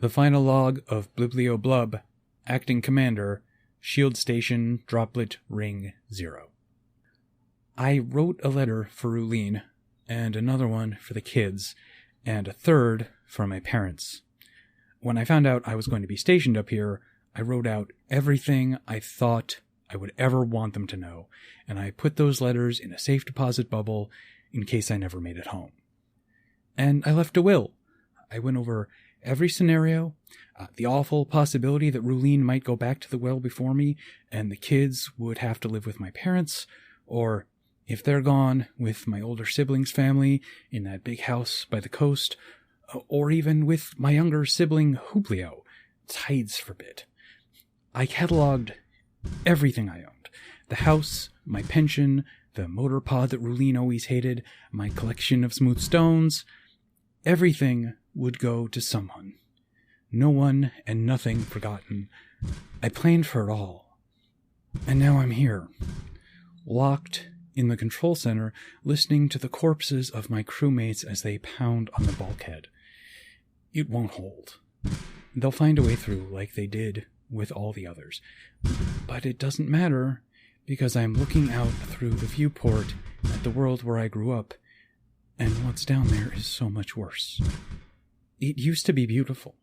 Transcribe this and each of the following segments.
The final log of Bliblio Blub, Acting Commander, Shield Station, Droplet, Ring 0. I wrote a letter for Rulene, and another one for the kids, and a third for my parents. When I found out I was going to be stationed up here, I wrote out everything I thought I would ever want them to know, and I put those letters in a safe deposit bubble in case I never made it home. And I left a will. I went over every scenario, the awful possibility that Rulene might go back to the well before me, and the kids would have to live with my parents, or if they're gone, with my older siblings' family in that big house by the coast, or even with my younger sibling Hublio. Tides forbid. I cataloged everything I owned. The house, my pension, the motor pod that Rulene always hated, my collection of smooth stones. Everything would go to someone. No one and nothing forgotten. I planned for it all. And now I'm here, locked in the control center, listening to the corpses of my crewmates as they pound on the bulkhead. It won't hold. They'll find a way through like they did with all the others. But it doesn't matter, because I'm looking out through the viewport at the world where I grew up, and what's down there is so much worse. It used to be beautiful.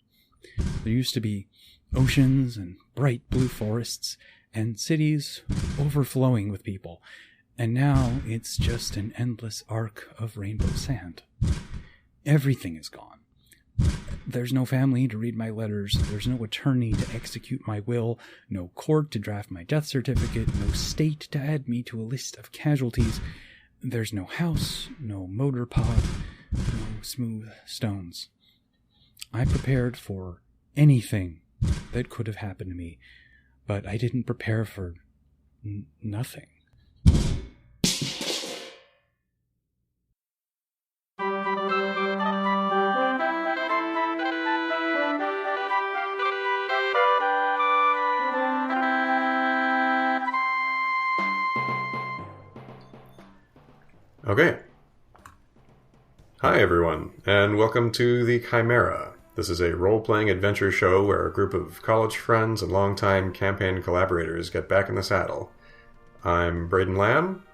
There used to be oceans and bright blue forests, and cities overflowing with people, and now it's just an endless arc of rainbow sand. Everything is gone. There's no family to read my letters, there's no attorney to execute my will, no court to draft my death certificate, no state to add me to a list of casualties. There's no house, no motor pod, no smooth stones. I prepared for anything that could have happened to me, but I didn't prepare for nothing. Okay. Hi, everyone, and welcome to The Chimera. This is a role-playing adventure show where a group of college friends and longtime campaign collaborators get back in the saddle. I'm Braden Lamb,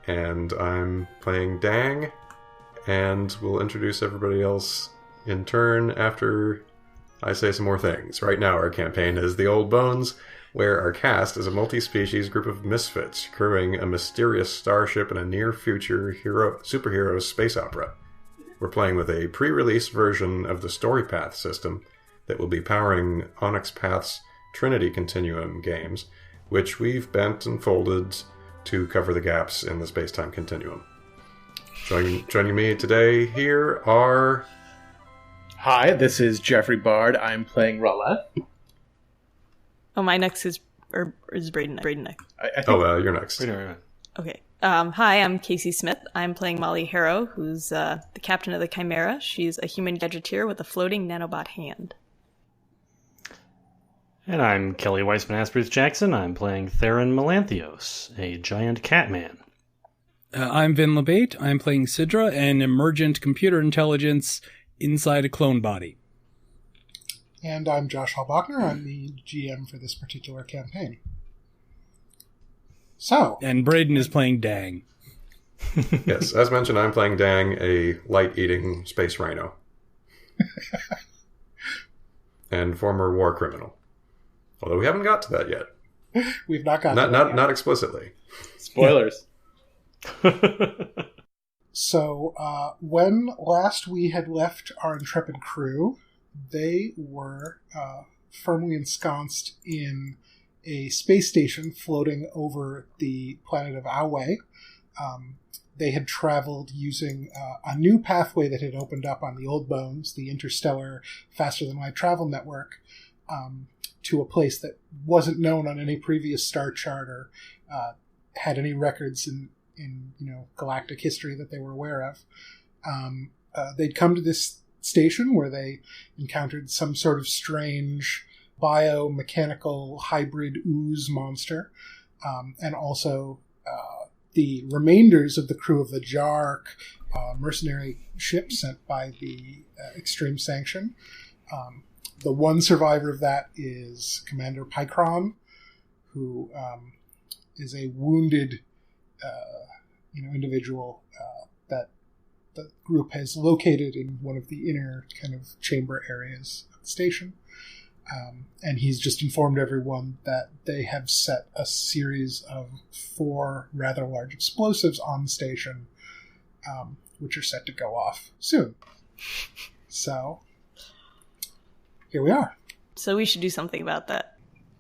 and I'm playing Dang, and we'll introduce everybody else in turn after I say some more things. Right now, our campaign is The Old Bones, where our cast is a multi-species group of misfits crewing a mysterious starship in a near-future superhero space opera. We're playing with a pre-release version of the StoryPath system that will be powering Onyx Path's Trinity Continuum games, which we've bent and folded to cover the gaps in the space-time continuum. Joining me today here are... Hi, this is Jeffrey Bard. I'm playing Rala. Oh, my next is Braden next. You're next. Okay. Hi, I'm Kacey Smith. I'm playing Molly Harrow, who's the captain of the Chimera. She's a human gadgeteer with a floating nanobot hand. And I'm Kelly Weissman-Aspreth Jackson. I'm playing Theron Melanthios, a giant catman. I'm Vin LeBate. I'm playing Sidra, an emergent computer intelligence inside a clone body. And I'm Josh Hall-Bachner. I'm the GM for this particular campaign. So. And Braden is playing Dang. Yes, as mentioned, I'm playing Dang, a light-eating space rhino. And former war criminal. Although we haven't got to that yet. We've not got to that yet. Not explicitly. Spoilers. So, when last we had left our intrepid crew, they were firmly ensconced in a space station floating over the planet of Aue. They had traveled using a new pathway that had opened up on the Old Bones, the interstellar faster-than-light travel network, to a place that wasn't known on any previous star chart or had any records in galactic history that they were aware of. They'd come to this station where they encountered some sort of strange biomechanical hybrid ooze monster, and also the remainders of the crew of the Jark mercenary ship sent by the Extreme Sanction. The one survivor of that is Commander Pycron, who is a wounded individual that the group has located in one of the inner kind of chamber areas of the station. And he's just informed everyone that they have set a series of 4 rather large explosives on the station, which are set to go off soon. So, here we are. So we should do something about that.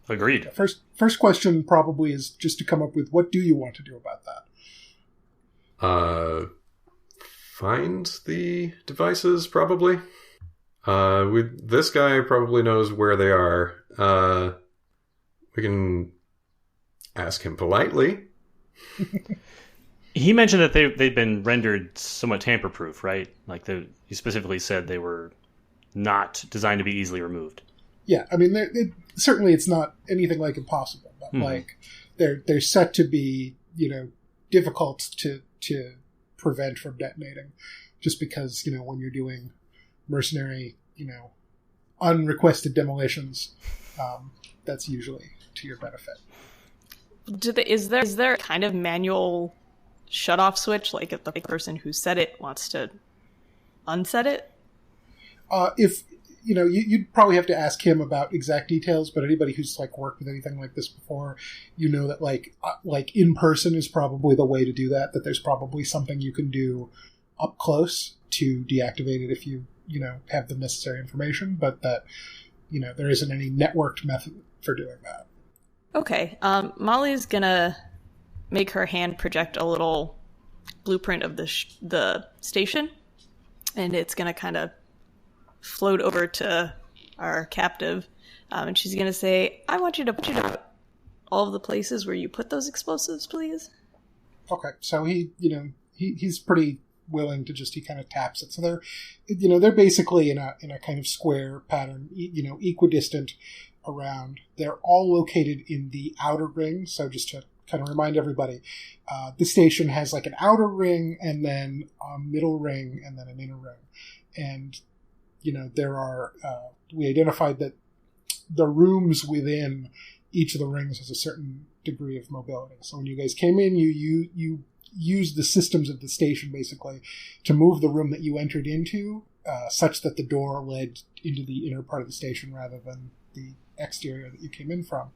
Agreed. First question probably is just to come up with, what do you want to do about that? Find the devices, probably. This guy probably knows where they are. We can ask him politely. He mentioned that they've been rendered somewhat tamper-proof, right? Like he specifically said they were not designed to be easily removed. Yeah, I mean, certainly it's not anything like impossible, but like they're set to be, difficult to prevent from detonating, just because when you're doing mercenary, unrequested demolitions, that's usually to your benefit. Is there a kind of manual shut-off switch, like if the person who set it wants to unset it? If you'd probably have to ask him about exact details, but anybody who's worked with anything like this before, that like in person is probably the way to do that. That there's probably something you can do up close to deactivate it if you have the necessary information, but that there isn't any networked method for doing that. Okay, Molly's gonna make her hand project a little blueprint of the station, and it's gonna kind of float over to our captive, and she's gonna say, "I want you to put all of the places where you put those explosives, please." Okay, so he's pretty willing to he kind of taps it. So they're basically in a kind of square pattern, equidistant around. They're all located in the outer ring. So just to kind of remind everybody, the station has an outer ring and then a middle ring and then an inner ring. And, there are, we identified that the rooms within each of the rings has a certain degree of mobility. So when you guys came in, you used the systems of the station basically to move the room that you entered into, such that the door led into the inner part of the station rather than the exterior that you came in from.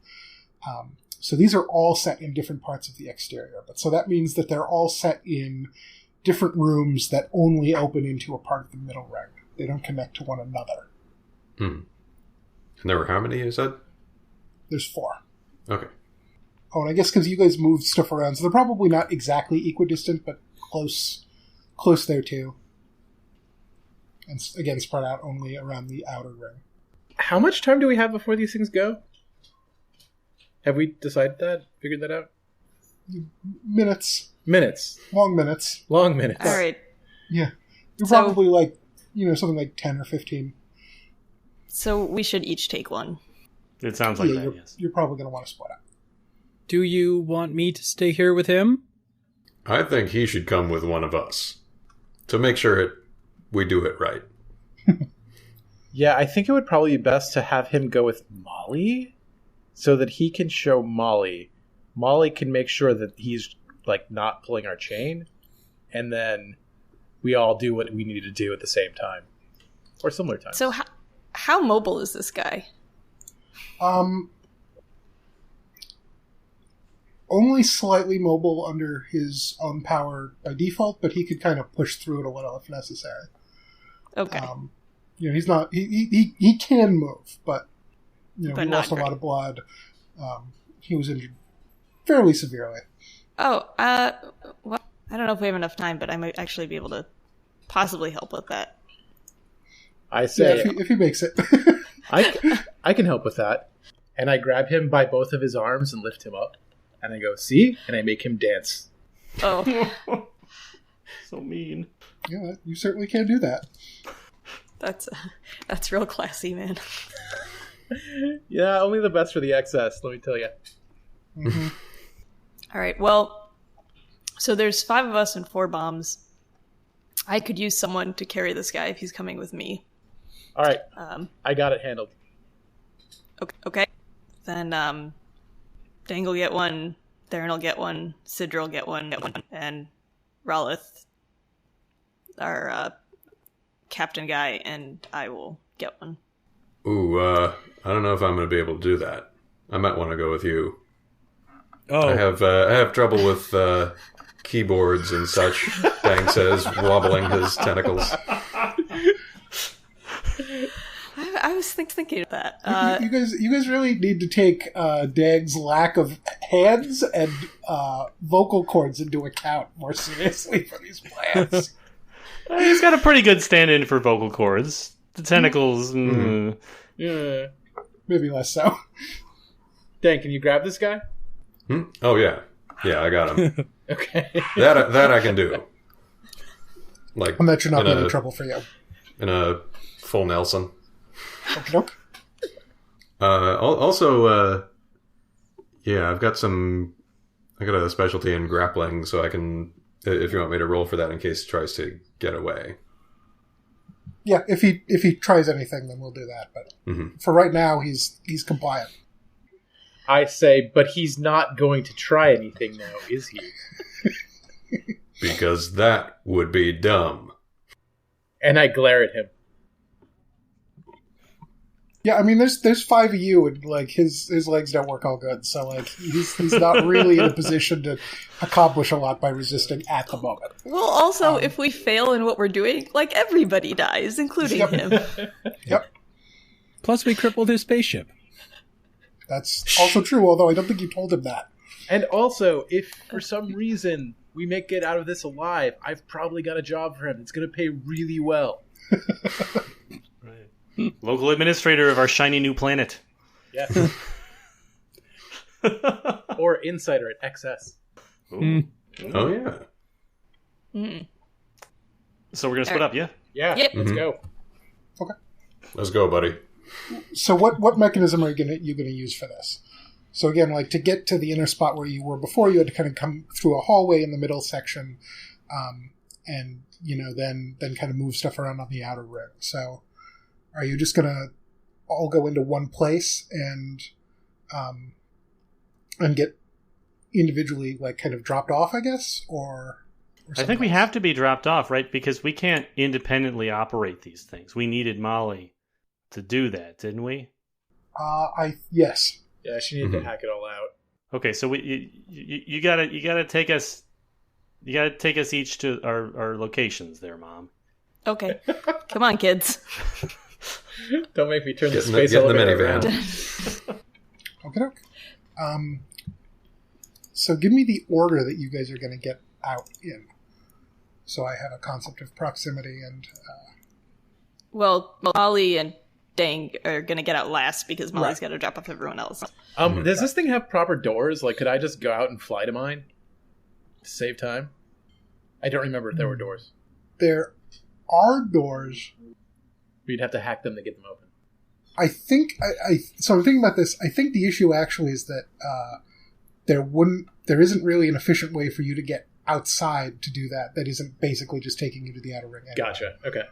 So these are all set in different parts of the exterior. But so that means that they're all set in different rooms that only open into a part of the middle ring. They don't connect to one another. And there were how many, you said? There's 4. Okay. Oh, and I guess because you guys moved stuff around, so they're probably not exactly equidistant, but close there too. And again, spread out only around the outer ring. How much time do we have before these things go? Have we decided that? Figured that out? Minutes. Long minutes. All right. Yeah. You're probably something like 10 or 15. So we should each take one. It sounds like that, yes. You're probably going to want to split up. Do you want me to stay here with him? I think he should come with one of us to make sure we do it right. Yeah, I think it would probably be best to have him go with Molly so that he can show Molly. Molly can make sure that he's not pulling our chain, and then we all do what we need to do at the same time or similar time. So how mobile is this guy? Only slightly mobile under his own power by default, but he could kind of push through it a little if necessary. Okay. He's not. He can move, but he lost a great. lot of blood. He was injured fairly severely. Oh, well, I don't know if we have enough time, but I might actually be able to possibly help with that. I say, if he makes it, I can help with that. And I grab him by both of his arms and lift him up. And I go, see? And I make him dance. Oh. So mean. Yeah, you certainly can do that. That's real classy, man. Yeah, only the best for the excess, let me tell you. Mm-hmm. All right, well, so there's 5 of us and 4 bombs. I could use someone to carry this guy if he's coming with me. All right, Um, I got it handled. okay. Then Dang will get one, Theron will get one, Sidra will get one, and Ralith, our captain guy, and I will get one. Ooh, I don't know if I'm going to be able to do that. I might want to go with you. Oh, I have trouble with keyboards and such. Dang says, wobbling his tentacles. I was thinking of that. You guys really need to take Dag's lack of hands and vocal cords into account more seriously for these plans. He's got a pretty good stand-in for vocal cords. The tentacles. Yeah. Maybe less so. Dan, can you grab this guy? Oh, yeah. Yeah, I got him. Okay. That I can do. Like, And that should not be any trouble for you. In a full Nelson. Okey-doke. Also, yeah, I got a specialty in grappling, so I can, if you want me to roll for that in case he tries to get away. Yeah, if he tries anything, then we'll do that. But for right now, he's compliant. I say, but he's not going to try anything now, is he? Because that would be dumb. And I glare at him. Yeah, I mean, there's 5 of you, and like his legs don't work all good, so like he's not really in a position to accomplish a lot by resisting at the moment. Well, also, if we fail in what we're doing, like, everybody dies, including him. Yep, plus we crippled his spaceship. that's also true. Although I don't think you told him that. And also, if for some reason we make it out of this alive, I've probably got a job for him. It's going to pay really well. Right. Local administrator of our shiny new planet. Yeah. Or insider at XS. Ooh. Oh, yeah. Mm. So we're going to split up, yeah? Yeah, Yep. let's go. Okay. Let's go, buddy. So what mechanism are you gonna use for this? So again, like to get to the inner spot where you were before, you had to kind of come through a hallway in the middle section, and then kind of move stuff around on the outer ring. So are you just gonna all go into one place and get individually like kind of dropped off, I guess, or I think we have to be dropped off, right? Because we can't independently operate these things. We needed Molly to do that, didn't we? Yes. Yeah, she needed to hack it all out. Okay, so you gotta take us each to our locations there, Mom. Okay. Come on, kids. Don't make me turn the Get space in the elevator minivan. around. Okay. So give me the order that you guys are going to get out in. So I have a concept of proximity and... Well, Molly and Dang are going to get out last because Molly's Right. got to drop off everyone else. Does this thing have proper doors? Like, could I just go out and fly to mine? To save time? I don't remember if there were doors. There are doors. We'd have to hack them to get them open. I think... So I'm thinking about this. I think the issue actually is that there isn't really an efficient way for you to get outside to do that. That isn't basically just taking you to the outer ring. Anyway. Gotcha. Okay.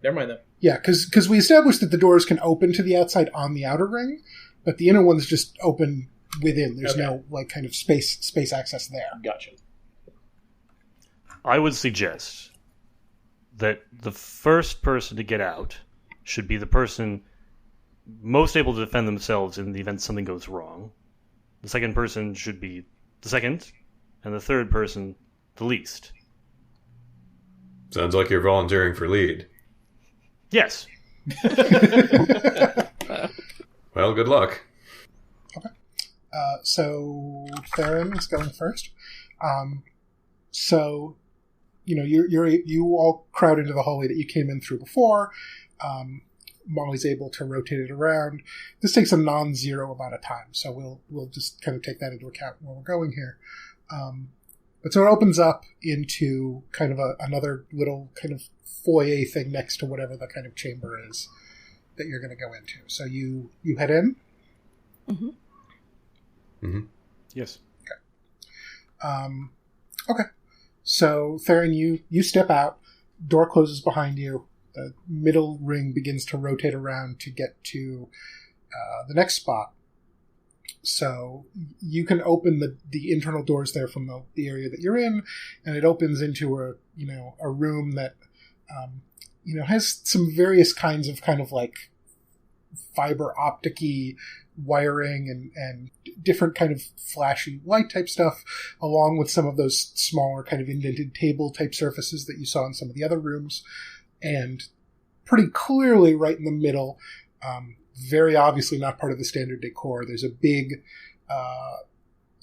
Never mind then. Yeah, because we established that the doors can open to the outside on the outer ring, but the inner ones just open within. There's no like kind of space access there. Gotcha. I would suggest that the first person to get out should be the person most able to defend themselves in the event something goes wrong. The second person should be the second, and the third person the least. Sounds like you're volunteering for lead. Yes. Well, good luck. Okay. So Theron is going first. So you all crowd into the hallway that you came in through before. Molly's able to rotate it around. This takes a non-zero amount of time, so we'll just kind of take that into account when we're going here. But so it opens up into kind of another little kind of foyer thing next to whatever the kind of chamber is that you're going to go into. So you head in. Mm-hmm. Mm-hmm. Yes. Okay. So Theron, you step out. Door closes behind you. the middle ring begins to rotate around to get to the next spot. So you can open the internal doors there from the area that you're in, and it opens into a room that has some various kinds of kind of like fiber optic-y wiring and different kind of flashy light type stuff, along with some of those smaller kind of indented table type surfaces that you saw in some of the other rooms. And pretty clearly right in the middle, very obviously not part of the standard decor, there's a big,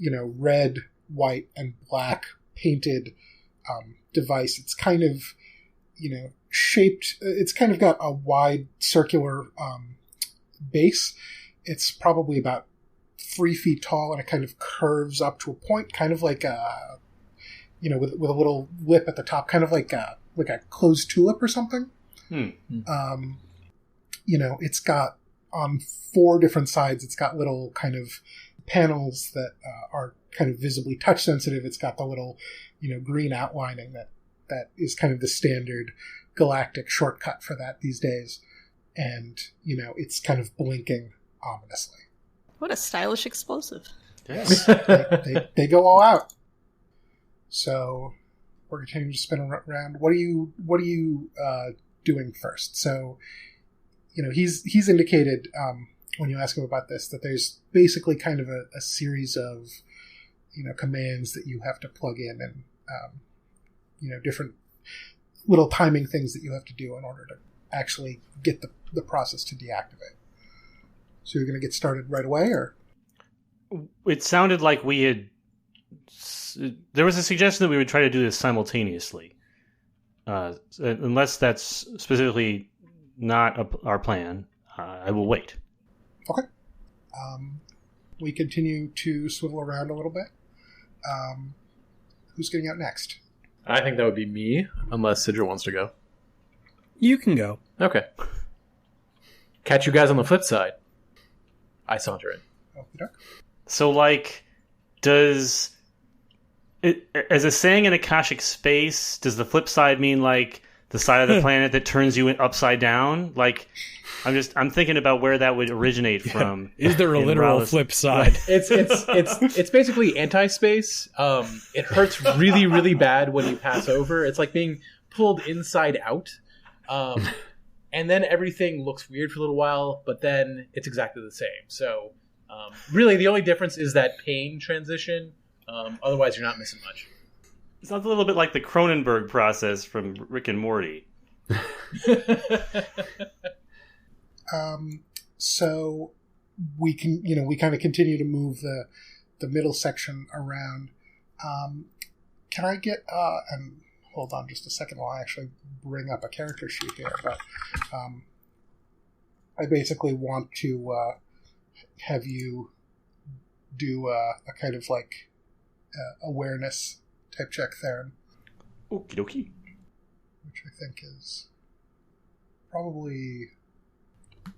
red, white, and black painted device. It's kind of, shaped, it's kind of got a wide circular base. It's probably about 3 feet tall, and it kind of curves up to a point, kind of like a, with a little lip at the top, kind of like a closed tulip or something. It's got on 4 different sides, it's got little kind of panels that are kind of visibly touch sensitive. It's got the little, green outlining that is kind of the standard galactic shortcut for that these days. And, it's kind of blinking ominously. What a stylish explosive. Yes. They go all out. So we're continuing to spin around. What are you doing first? So, he's indicated when you ask him about this that there's basically kind of a series of commands that you have to plug in, and different little timing things that you have to do in order to actually get the process to deactivate. So you're going to get started right away, or? It sounded like we had... There was a suggestion that we would try to do this simultaneously. Unless that's specifically not our plan, I will wait. Okay. We continue to swivel around a little bit. Who's getting out next? I think that would be me, unless Sidra wants to go. You can go. Okay. Catch you guys on the flip side. I saunter in. Okay. So, does it, as a saying in Akashic space, does the flip side mean the side of the planet that turns you upside down? I'm thinking about where that would originate from. Is there a literal flip side? It's basically anti-space. It hurts really, really bad when you pass over. It's like being pulled inside out. And then everything looks weird for a little while, but then it's exactly the same. So, really, the only difference is that pain transition. Otherwise, you're not missing much. It sounds a little bit like the Cronenberg process from Rick and Morty. So we can, we kind of continue to move the middle section around. Can I get, and hold on just a second while I actually bring up a character sheet here, but I basically want to have you do a kind of awareness type check there. Okie dokie. Which I think is probably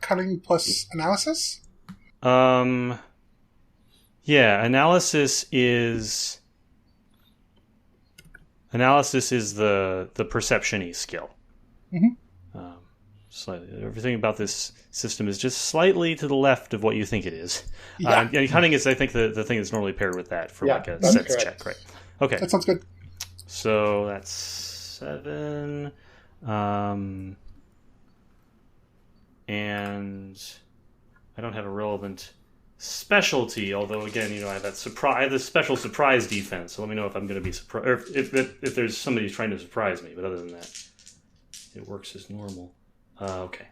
cunning plus analysis? Yeah, analysis is the perception-y skill. Mm-hmm. Slightly. Everything about this system is just slightly to the left of what you think it is. Yeah. And cunning is, I think, the thing that's normally paired with that for a sense correct. check, right? Okay. That sounds good. So that's 7. And I don't have a relevant specialty, although again, I have I have this special surprise defense. So let me know if I'm going to be surprised, or if there's somebody who's trying to surprise me. But other than that, it works as normal. Okay.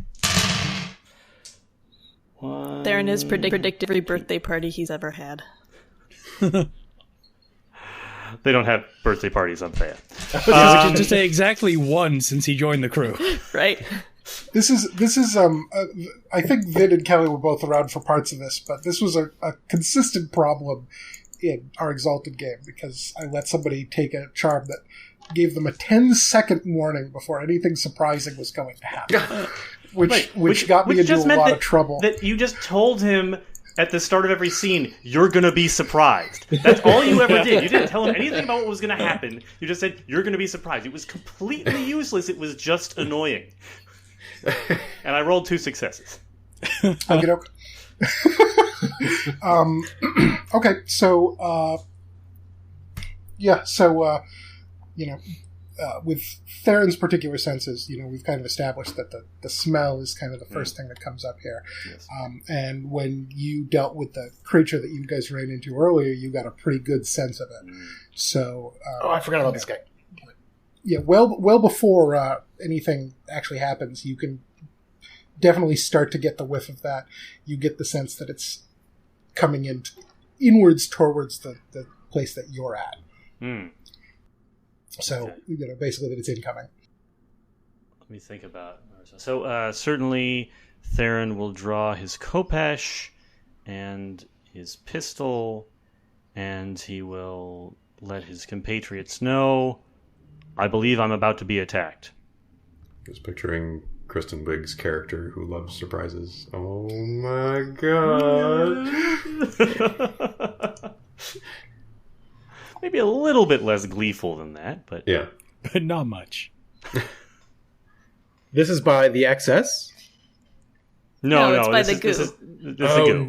Theron is predicted every birthday party he's ever had. They don't have birthday parties on Thea. To say exactly one since he joined the crew. Right. This is I think Vid and Kelly were both around for parts of this, but this was a consistent problem in our Exalted game, because I let somebody take a charm that gave them a 10-second warning before anything surprising was going to happen. Which got me into a lot of trouble. That you just told him at the start of every scene, you're going to be surprised. That's all you ever did. You didn't tell him anything about what was going to happen. You just said, you're going to be surprised. It was completely useless. It was just annoying. And I rolled 2 successes. Okay. Okay, so with Theron's particular senses, we've kind of established that the smell is kind of the first thing that comes up here. Yes. And when you dealt with the creature that you guys ran into earlier, you got a pretty good sense of it. So, I forgot about this guy. Yeah, well before anything actually happens, you can definitely start to get the whiff of that. You get the sense that it's coming inwards towards the place that you're at. So, basically that it's incoming. Let me think about... So, certainly Theron will draw his Khopesh and his pistol, and he will let his compatriots know, I believe I'm about to be attacked. Just picturing Kristen Wiig's character who loves surprises. Oh my god. Maybe a little bit less gleeful than that, but... Yeah. But not much. This is by the XS? No, it's by the goo. This is the goo.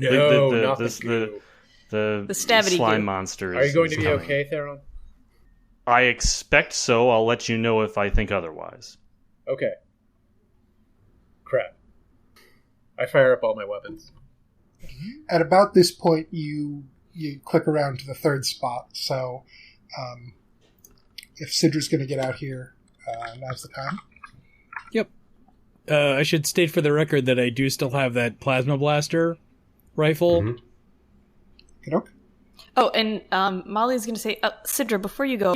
Not the goo. The stavity slime goo. monster is Are you going to be coming. okay, Theron? I expect so. I'll let you know if I think otherwise. Okay. Crap. I fire up all my weapons. At about this point, you click around to the third spot. So, if Sidra's going to get out here, now's the time. Yep. I should state for the record that I do still have that plasma blaster rifle. Mm-hmm. Okay. Oh, and Molly's going to say, Sidra, before you go,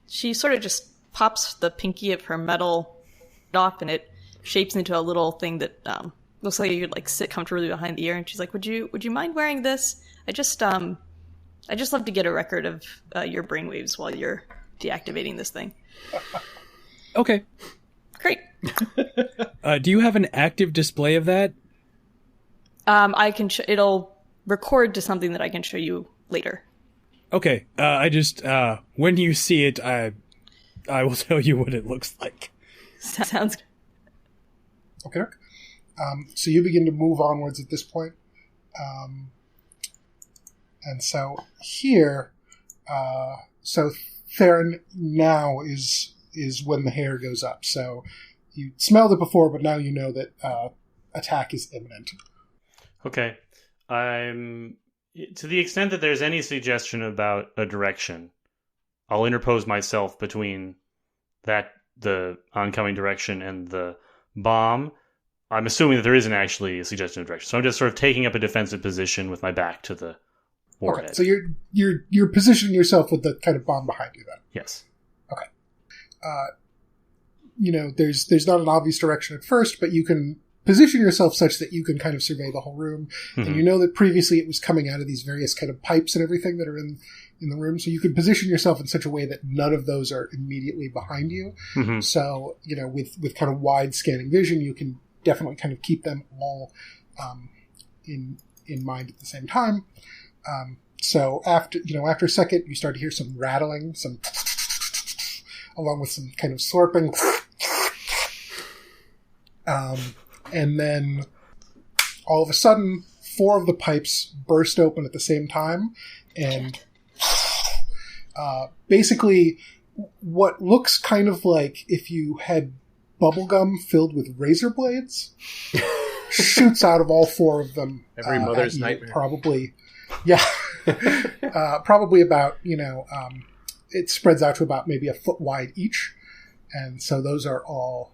she sort of just pops the pinky of her metal off, and it shapes into a little thing that looks like you could sit comfortably behind the ear. And she's like, "Would you mind wearing this? I just love to get a record of your brainwaves while you're deactivating this thing." Okay. Great. Do you have an active display of that? I can. It'll record to something that I can show you later. Okay. I just when you see it, I will tell you what it looks like. Sounds good. Okay. So you begin to move onwards at this point. And so here, so Theron now is when the hair goes up. So you smelled it before, but now you know that attack is imminent. Okay. To the extent that there's any suggestion about a direction, I'll interpose myself between the oncoming direction and the bomb. I'm assuming that there isn't actually a suggestion of direction, so I'm just sort of taking up a defensive position with my back to the warhead. Okay, so you're positioning yourself with the kind of bomb behind you then. Yes. Okay. There's not an obvious direction at first, but you can position yourself such that you can kind of survey the whole room. Mm-hmm. And you know that previously it was coming out of these various kind of pipes and everything that are in the room. So you can position yourself in such a way that none of those are immediately behind you. Mm-hmm. So, with kind of wide scanning vision, you can definitely kind of keep them all in mind at the same time. So after a second, you start to hear some rattling, some along with some kind of slurping. And then all of a sudden, 4 of the pipes burst open at the same time. And basically, what looks kind of like if you had bubblegum filled with razor blades shoots out of all 4 of them. Every mother's nightmare. Probably. Yeah. Probably about, it spreads out to about maybe a foot wide each. And so those are all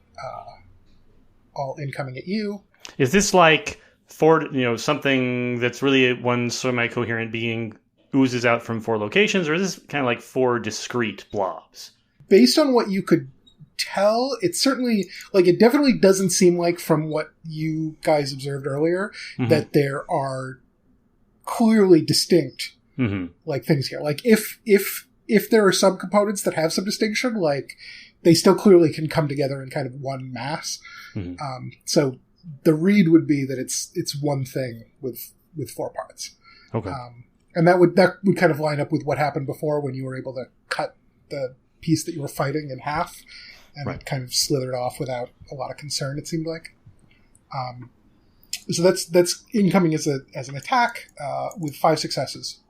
incoming at you. Is this like something that's really one semi-coherent being oozes out from 4 locations, or is this kind of like 4 discrete blobs? Based on what you could tell, it's certainly it definitely doesn't seem like from what you guys observed earlier that there are clearly distinct things here. Like if there are some components that have some distinction, they still clearly can come together in kind of one mass. Mm-hmm. So the read would be that it's one thing with 4 parts. Okay. And that would kind of line up with what happened before when you were able to cut the piece that you were fighting in half. and Right. it kind of slithered off without a lot of concern, it seemed like. So that's incoming as an attack with 5 successes.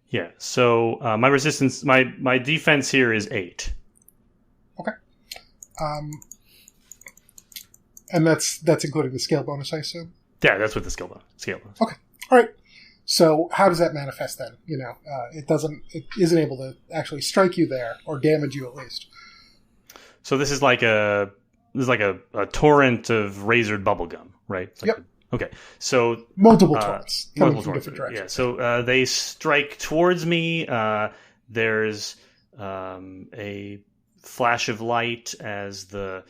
Yeah. So my resistance, my defense here is 8. Okay. And that's including the scale bonus, I assume? Yeah, that's with the scale bonus. Okay. All right. So how does that manifest then? It isn't able to actually strike you there or damage you at least. So this is like a torrent of razored bubblegum, right? Yep. Okay. So Multiple torrents coming multiple from torrents. different directions. Yeah. So they strike towards me. There's a flash of light as the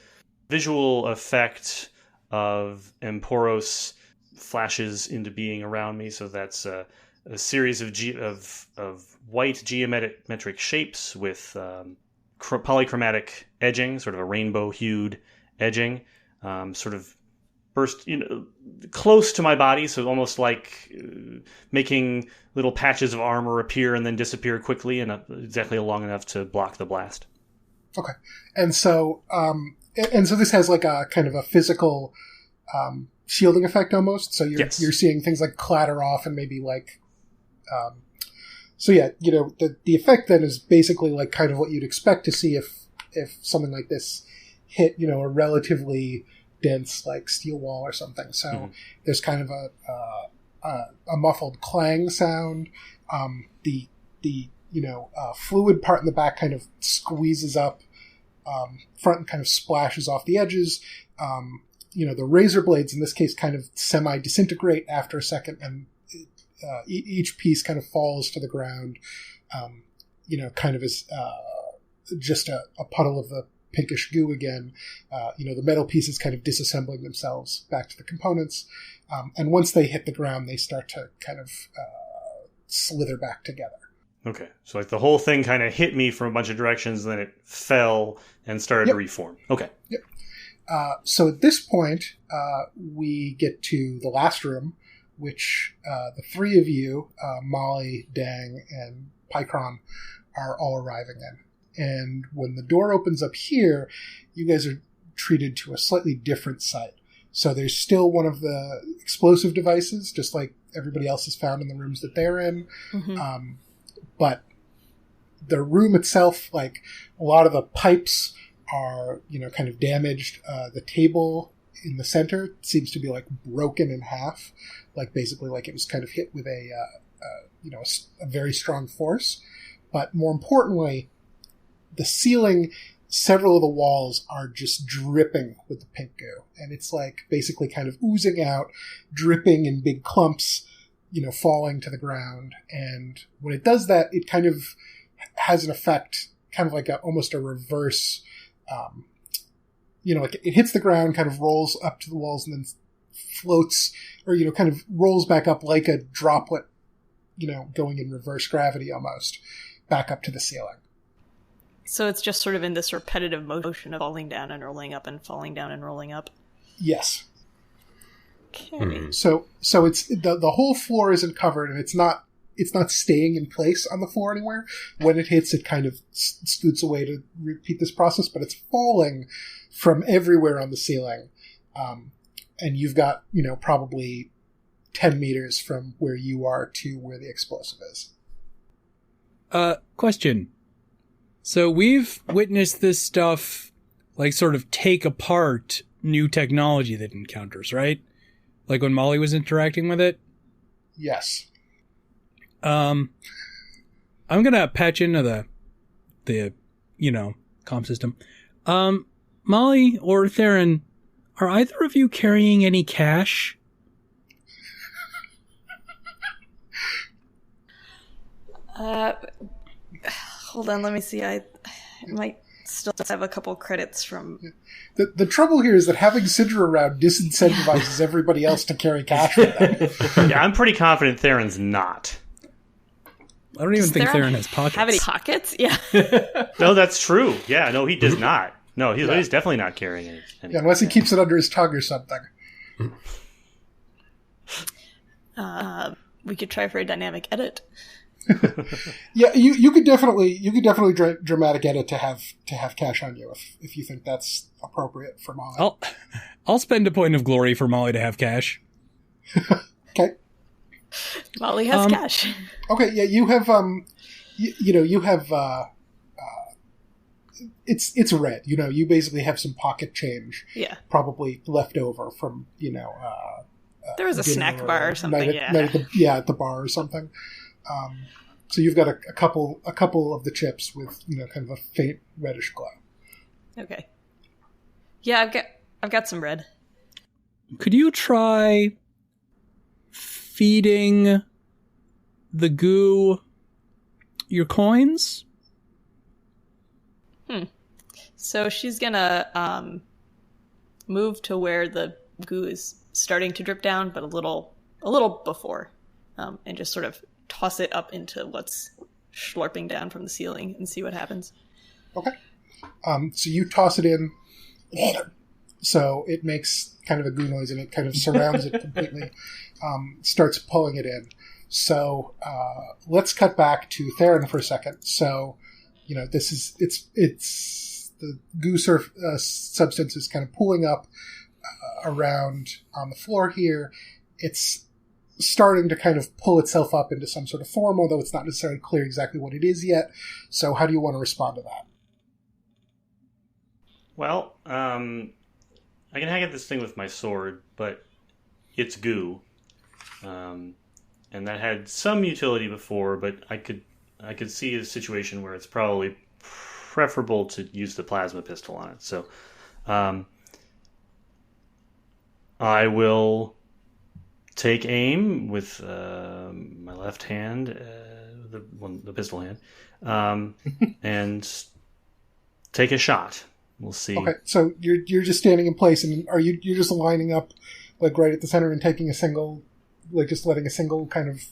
visual effect of Emporos flashes into being around me. So that's a series of white geometric shapes with polychromatic edging, sort of a rainbow-hued edging, sort of burst, close to my body, so almost like making little patches of armor appear and then disappear quickly, and exactly long enough to block the blast. Okay, and so this has like a kind of a physical shielding effect almost. So you're seeing things like clatter off and maybe like. So yeah, the effect then is basically like kind of what you'd expect to see if something like this hit a relatively dense like steel wall or something. So there's kind of a muffled clang sound. The fluid part in the back kind of squeezes up. Front kind of splashes off the edges. The razor blades in this case kind of semi-disintegrate after a second, and each piece kind of falls to the ground, kind of as just a puddle of the pinkish goo again. The metal pieces kind of disassembling themselves back to the components. And once they hit the ground, they start to kind of slither back together. Okay, so like the whole thing kind of hit me from a bunch of directions, and then it fell and started to reform. Okay. Yep. So at this point, we get to the last room, which the 3 of you, Molly, Dang, and Pycron, are all arriving in. And when the door opens up here, you guys are treated to a slightly different sight. So there's still one of the explosive devices, just like everybody else has found in the rooms that they're in. Mm-hmm. But the room itself, like a lot of the pipes are, kind of damaged. The table in the center seems to be like broken in half, like basically like it was kind of hit with a very strong force. But more importantly, the ceiling, several of the walls are just dripping with the pink goo. And it's like basically kind of oozing out, dripping in big clumps, falling to the ground. And when it does that, it kind of has an effect, kind of like almost a reverse, like it hits the ground, kind of rolls up to the walls and then floats, or, kind of rolls back up like a droplet, going in reverse gravity almost, back up to the ceiling. So it's just sort of in this repetitive motion of falling down and rolling up and falling down and rolling up? Yes. Okay. Mm-hmm. So it's the whole floor isn't covered, and it's not staying in place on the floor anywhere. When it hits, it kind of scoots away to repeat this process, but it's falling from everywhere on the ceiling. And you've got, probably 10 meters from where you are to where the explosive is. Question. So we've witnessed this stuff, like, sort of take apart new technology that encounters, right? Like when Molly was interacting with it? Yes. I'm gonna patch into the comm system. Molly or Theron, are either of you carrying any cash? Hold on, let me see. I might still have a couple credits from... The trouble here is that having Sidra around disincentivizes everybody else to carry cash with them. Yeah, I'm pretty confident Theron's not. I don't even think Theron has pockets. Have any pockets? Yeah. No, that's true. Yeah, no, he does not. No, he's definitely not carrying any. Yeah, unless he keeps it under his tongue or something. We could try for a dynamic edit. Yeah, you could definitely dramatic edit to have cash on you if you think that's appropriate for Molly. I'll spend a point of glory for Molly to have cash. Okay. Molly has cash. Okay, yeah, you have you have it's red. You basically have some pocket change. Yeah. Probably left over from there was a snack bar or something. At the bar or something. So you've got a couple of the chips with kind of a faint reddish glow. Okay. Yeah, I've got some red. Could you try feeding the goo your coins? So she's gonna move to where the goo is starting to drip down, but a little before, and just sort of toss it up into what's slurping down from the ceiling and see what happens. Okay. So you toss it in, so it makes kind of a goo noise and it kind of surrounds it completely, starts pulling it in. So let's cut back to Theron for a second. So, this is, it's the goo substance is kind of pulling up around on the floor here. It's starting to kind of pull itself up into some sort of form, although it's not necessarily clear exactly what it is yet. So how do you want to respond to that? Well, I can hack at this thing with my sword, but it's goo. And that had some utility before, but I could see a situation where it's probably preferable to use the plasma pistol on it. So I will take aim with my left hand, the pistol hand, and take a shot. We'll see. Okay, so you're just standing in place, and you're just lining up like right at the center and taking a single, like just letting a single kind of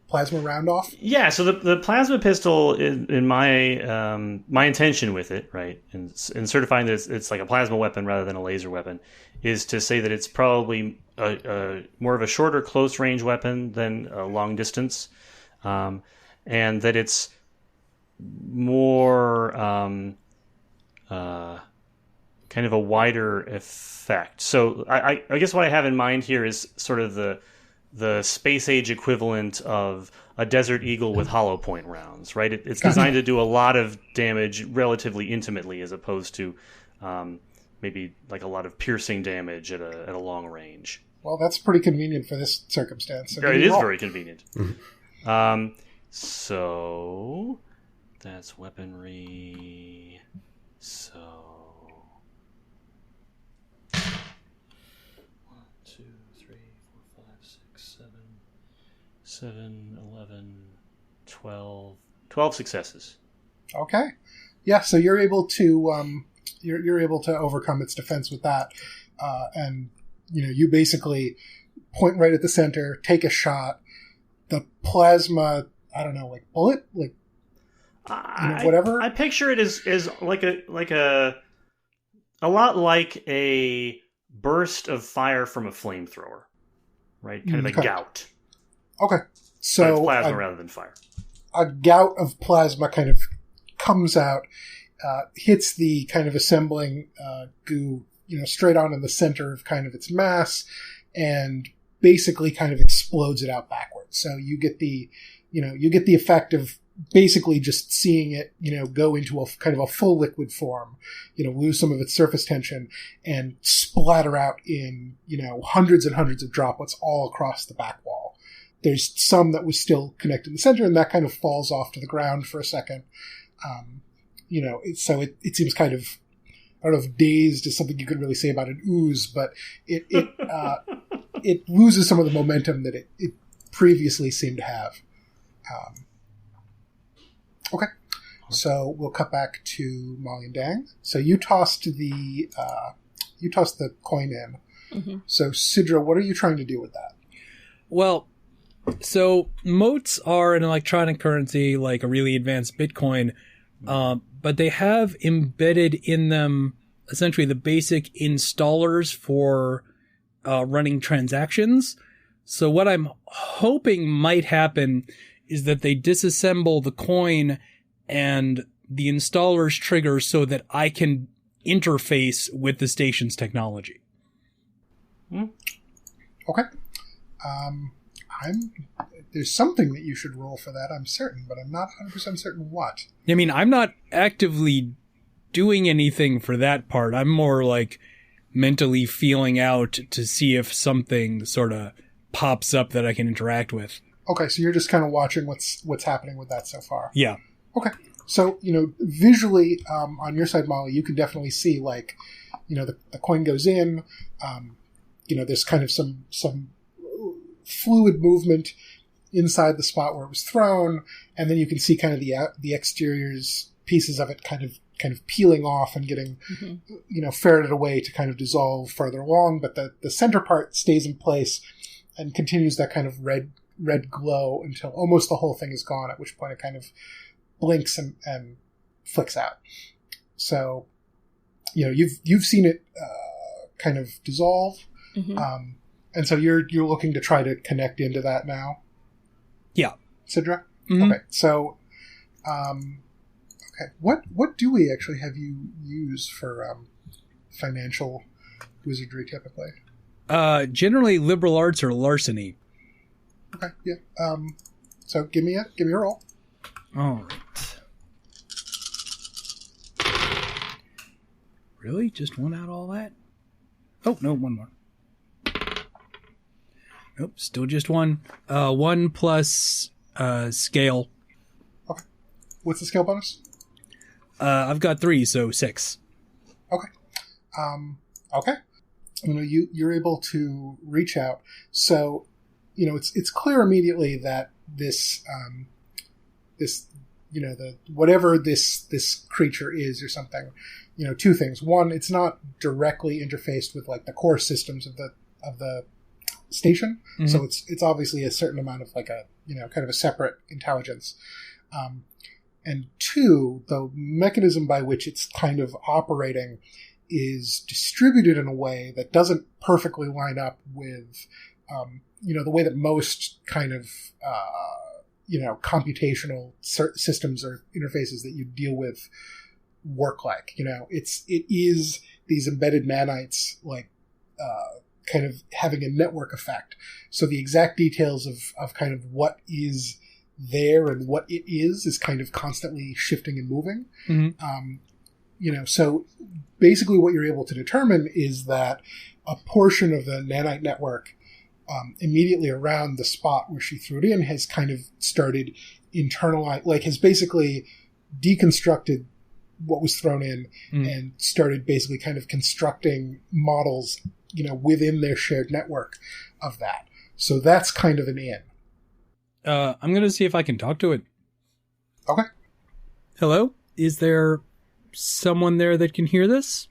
plasma round off? Yeah, so the plasma pistol, in my my intention with it, right, in certifying that it's like a plasma weapon rather than a laser weapon, is to say that it's probably more of a shorter close range weapon than a long distance, and that it's more kind of a wider effect. So I guess what I have in mind here is sort of the space age equivalent of a Desert Eagle with hollow point rounds, right? It's designed to do a lot of damage relatively intimately, as opposed to maybe like a lot of piercing damage at a long range. Well, that's pretty convenient for this circumstance. So it is very convenient. So that's weaponry. So 1, 2, 3, 4, 5, 6, 7, 11, 12 successes. Okay. Yeah, so you're able to you're able to overcome its defense with that, and you basically point right at the center, take a shot. The plasma, I don't know, like bullet, like whatever. I picture it as like a lot like a burst of fire from a flamethrower, right? Kind of a gout. Okay, so but it's plasma rather than fire. A gout of plasma kind of comes out, hits the kind of assembling goo, straight on in the center of kind of its mass, and basically kind of explodes it out backwards. So you get the effect of basically just seeing it, go into a kind of a full liquid form, lose some of its surface tension and splatter out in, hundreds and hundreds of droplets all across the back wall. There's some that was still connected in the center, and that kind of falls off to the ground for a second. So it seems kind of, I don't know if dazed is something you could really say about an ooze, but it loses some of the momentum that it previously seemed to have. Okay, so we'll cut back to Molly and Dang. So you tossed the coin in. Mm-hmm. So Sidra, what are you trying to do with that? Well, so moats are an electronic currency, like a really advanced Bitcoin, but they have embedded in them essentially the basic installers for running transactions. So what I'm hoping might happen is that they disassemble the coin and the installer's trigger so that I can interface with the station's technology. Okay. There's something that you should roll for that, I'm certain, but I'm not 100% certain what. I mean, I'm not actively doing anything for that part. I'm more like mentally feeling out to see if something sort of pops up that I can interact with. Okay, so you're just kind of watching what's happening with that so far. Yeah. Okay. So, visually, on your side, Molly, you can definitely see, like, the coin goes in, there's kind of some fluid movement inside the spot where it was thrown, and then you can see kind of the exteriors, pieces of it kind of peeling off and getting, ferreted away to kind of dissolve further along, but the center part stays in place and continues that kind of red glow until almost the whole thing is gone, at which point it kind of blinks and flicks out. So, you've seen it kind of dissolve, and so you're looking to try to connect into that now. Yeah, Sidra. Mm-hmm. Okay, so, what do we actually have you use for financial wizardry typically? Generally liberal arts or larceny. Okay, yeah. So give me a roll. All right. Really? Just one out of all that? Oh, no, one more. Nope, still just one. 1 plus scale. Okay. What's the scale bonus? I've got 3, so 6. Okay. Okay. You're able to reach out. So, it's clear immediately that this whatever this creature is or something, two things. One, it's not directly interfaced with like the core systems of the station. Mm-hmm. So it's obviously a certain amount of like a, kind of a separate intelligence. And two, the mechanism by which it's kind of operating is distributed in a way that doesn't perfectly line up with, the way that most kind of, computational systems or interfaces that you deal with work like. It is these embedded nanites, like, kind of having a network effect. So the exact details of kind of what is there and what it is kind of constantly shifting and moving. Mm-hmm. So basically what you're able to determine is that a portion of the nanite network immediately around the spot where she threw it in has kind of started has basically deconstructed what was thrown in and started basically kind of constructing models, within their shared network of that. So that's kind of an in. I'm going to see if I can talk to it. Okay. Hello? Is there someone there that can hear this?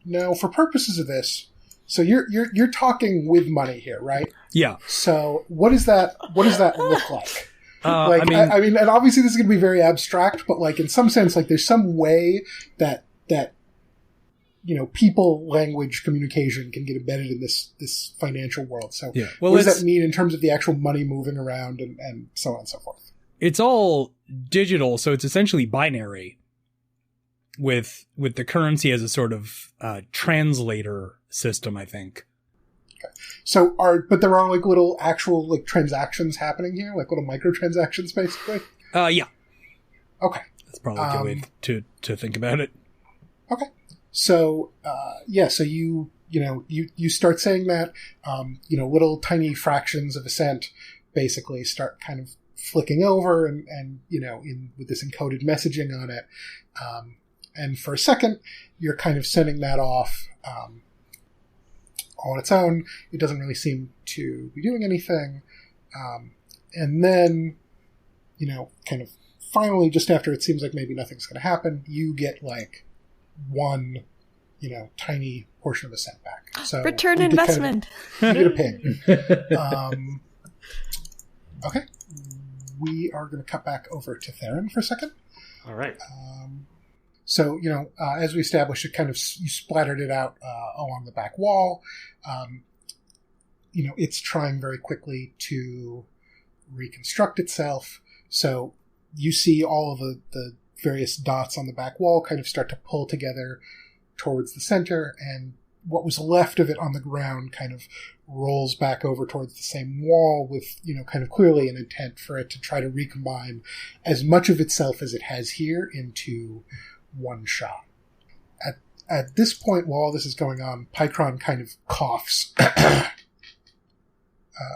No, for purposes of this, so you're talking with money here, right? Yeah. So what does that look like? I mean, and obviously this is going to be very abstract, but like in some sense, like there's some way that people, language, communication can get embedded in this financial world. So yeah. What does that mean in terms of the actual money moving around and so on and so forth? It's all digital, so it's essentially binary with the currency as a sort of translator system, I think. Okay. So but there are like little actual like transactions happening here, like little microtransactions basically? Yeah. Okay. That's probably a good way to think about it. Okay. So, so you start saying that, little tiny fractions of a cent basically start kind of flicking over and with this encoded messaging on it. And for a second, you're kind of sending that off, on its own. It doesn't really seem to be doing anything. And then, kind of finally, just after it seems like maybe nothing's going to happen, you get like one, tiny portion of a cent back. So return investment. You get a ping. Okay. We are going to cut back over to Theron for a second. All right. So, as we established, it kind of, you splattered it out along the back wall. It's trying very quickly to reconstruct itself. So you see all of the various dots on the back wall kind of start to pull together towards the center, and what was left of it on the ground kind of rolls back over towards the same wall with, kind of clearly an intent for it to try to recombine as much of itself as it has here into one shot. At this point, while all this is going on, Pycron kind of coughs.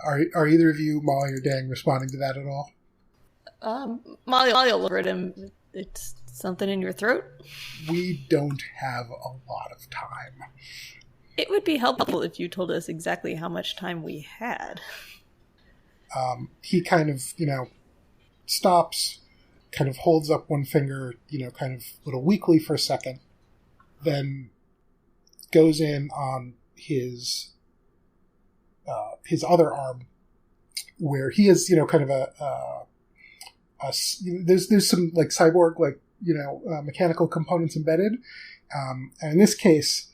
Are either of you, Molly or Dang, responding to that at all? Molly will look at him. It's something in your throat? We don't have a lot of time. It would be helpful if you told us exactly how much time we had. He kind of, stops, kind of holds up one finger, kind of a little weakly for a second, then goes in on his other arm, where he is, kind of there's some like cyborg, mechanical components embedded, and in this case,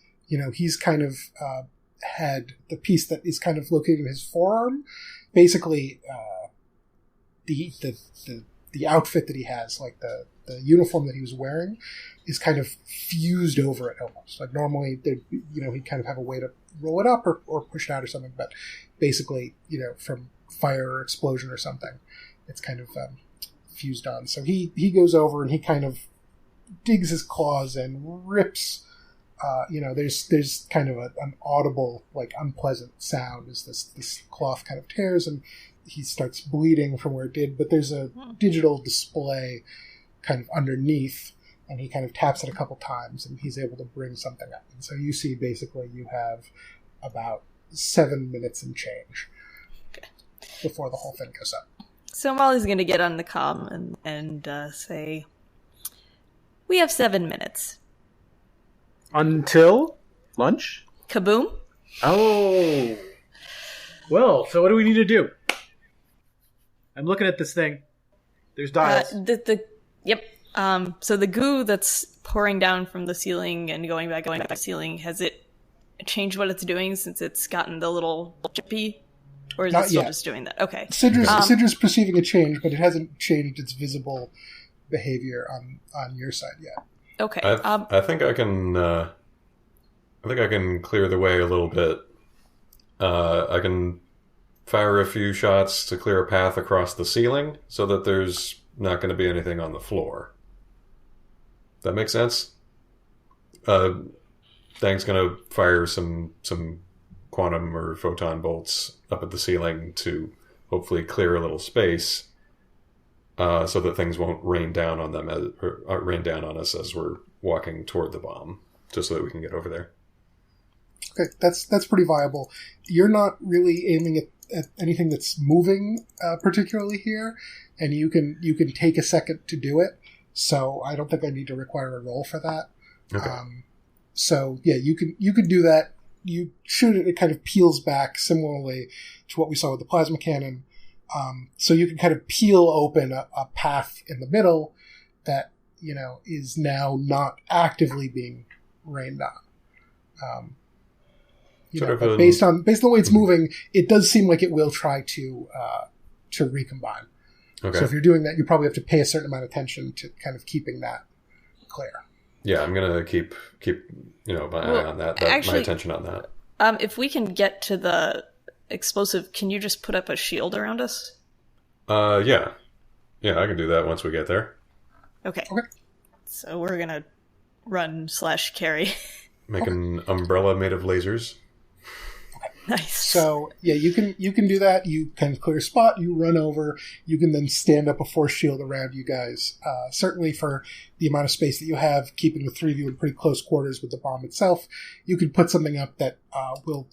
he's kind of had the piece that is kind of located in his forearm. Basically, the outfit that he has, like the uniform that he was wearing, is kind of fused over it almost. Like normally, he'd kind of have a way to roll it up or push it out or something, but basically, from fire or explosion or something, it's kind of fused on. So he goes over and he kind of digs his claws and rips. There's kind of an audible, like, unpleasant sound as this cloth kind of tears, and he starts bleeding from where it did, but there's a digital display kind of underneath, and he kind of taps it a couple times, and he's able to bring something up. And so you see, basically, you have about 7 minutes and change before the whole thing goes up. So Molly's going to get on the comm and say, "We have 7 minutes. Until lunch? Kaboom." Oh. Well, so what do we need to do? I'm looking at this thing. There's dials. Yep. So the goo that's pouring down from the ceiling and going back to the ceiling, has it changed what it's doing since it's gotten the little chippy? Or is it still just doing that? Okay. Sidra's perceiving a change, but it hasn't changed its visible behavior on your side yet. Okay. I think I can. I think I can clear the way a little bit. I can fire a few shots to clear a path across the ceiling, so that there's not going to be anything on the floor. That makes sense. Dang's going to fire some quantum or photon bolts up at the ceiling to hopefully clear a little space. So that things won't rain down on them rain down on us as we're walking toward the bomb, just so that we can get over there. Okay, that's pretty viable. You're not really aiming at anything that's moving particularly here, and you can take a second to do it. So I don't think I need to require a roll for that. Okay. So yeah, you can do that. You shoot it; it kind of peels back, similarly to what we saw with the plasma cannon. So you can kind of peel open a path in the middle that, is now not actively being rained on. But based on the way it's moving, it does seem like it will try to recombine. Okay. So if you're doing that, you probably have to pay a certain amount of attention to kind of keeping that clear. Yeah, I'm gonna keep my eye on that. My attention on that. If we can get to the explosive, can you just put up a shield around us? Yeah, I can do that once we get there. Okay. So we're gonna run/carry. Make an umbrella made of lasers. Nice. So yeah, you can do that. You can clear a spot. You run over. You can then stand up a force shield around you guys. Certainly for the amount of space that you have, keeping the three of you in pretty close quarters with the bomb itself, you could put something up that will,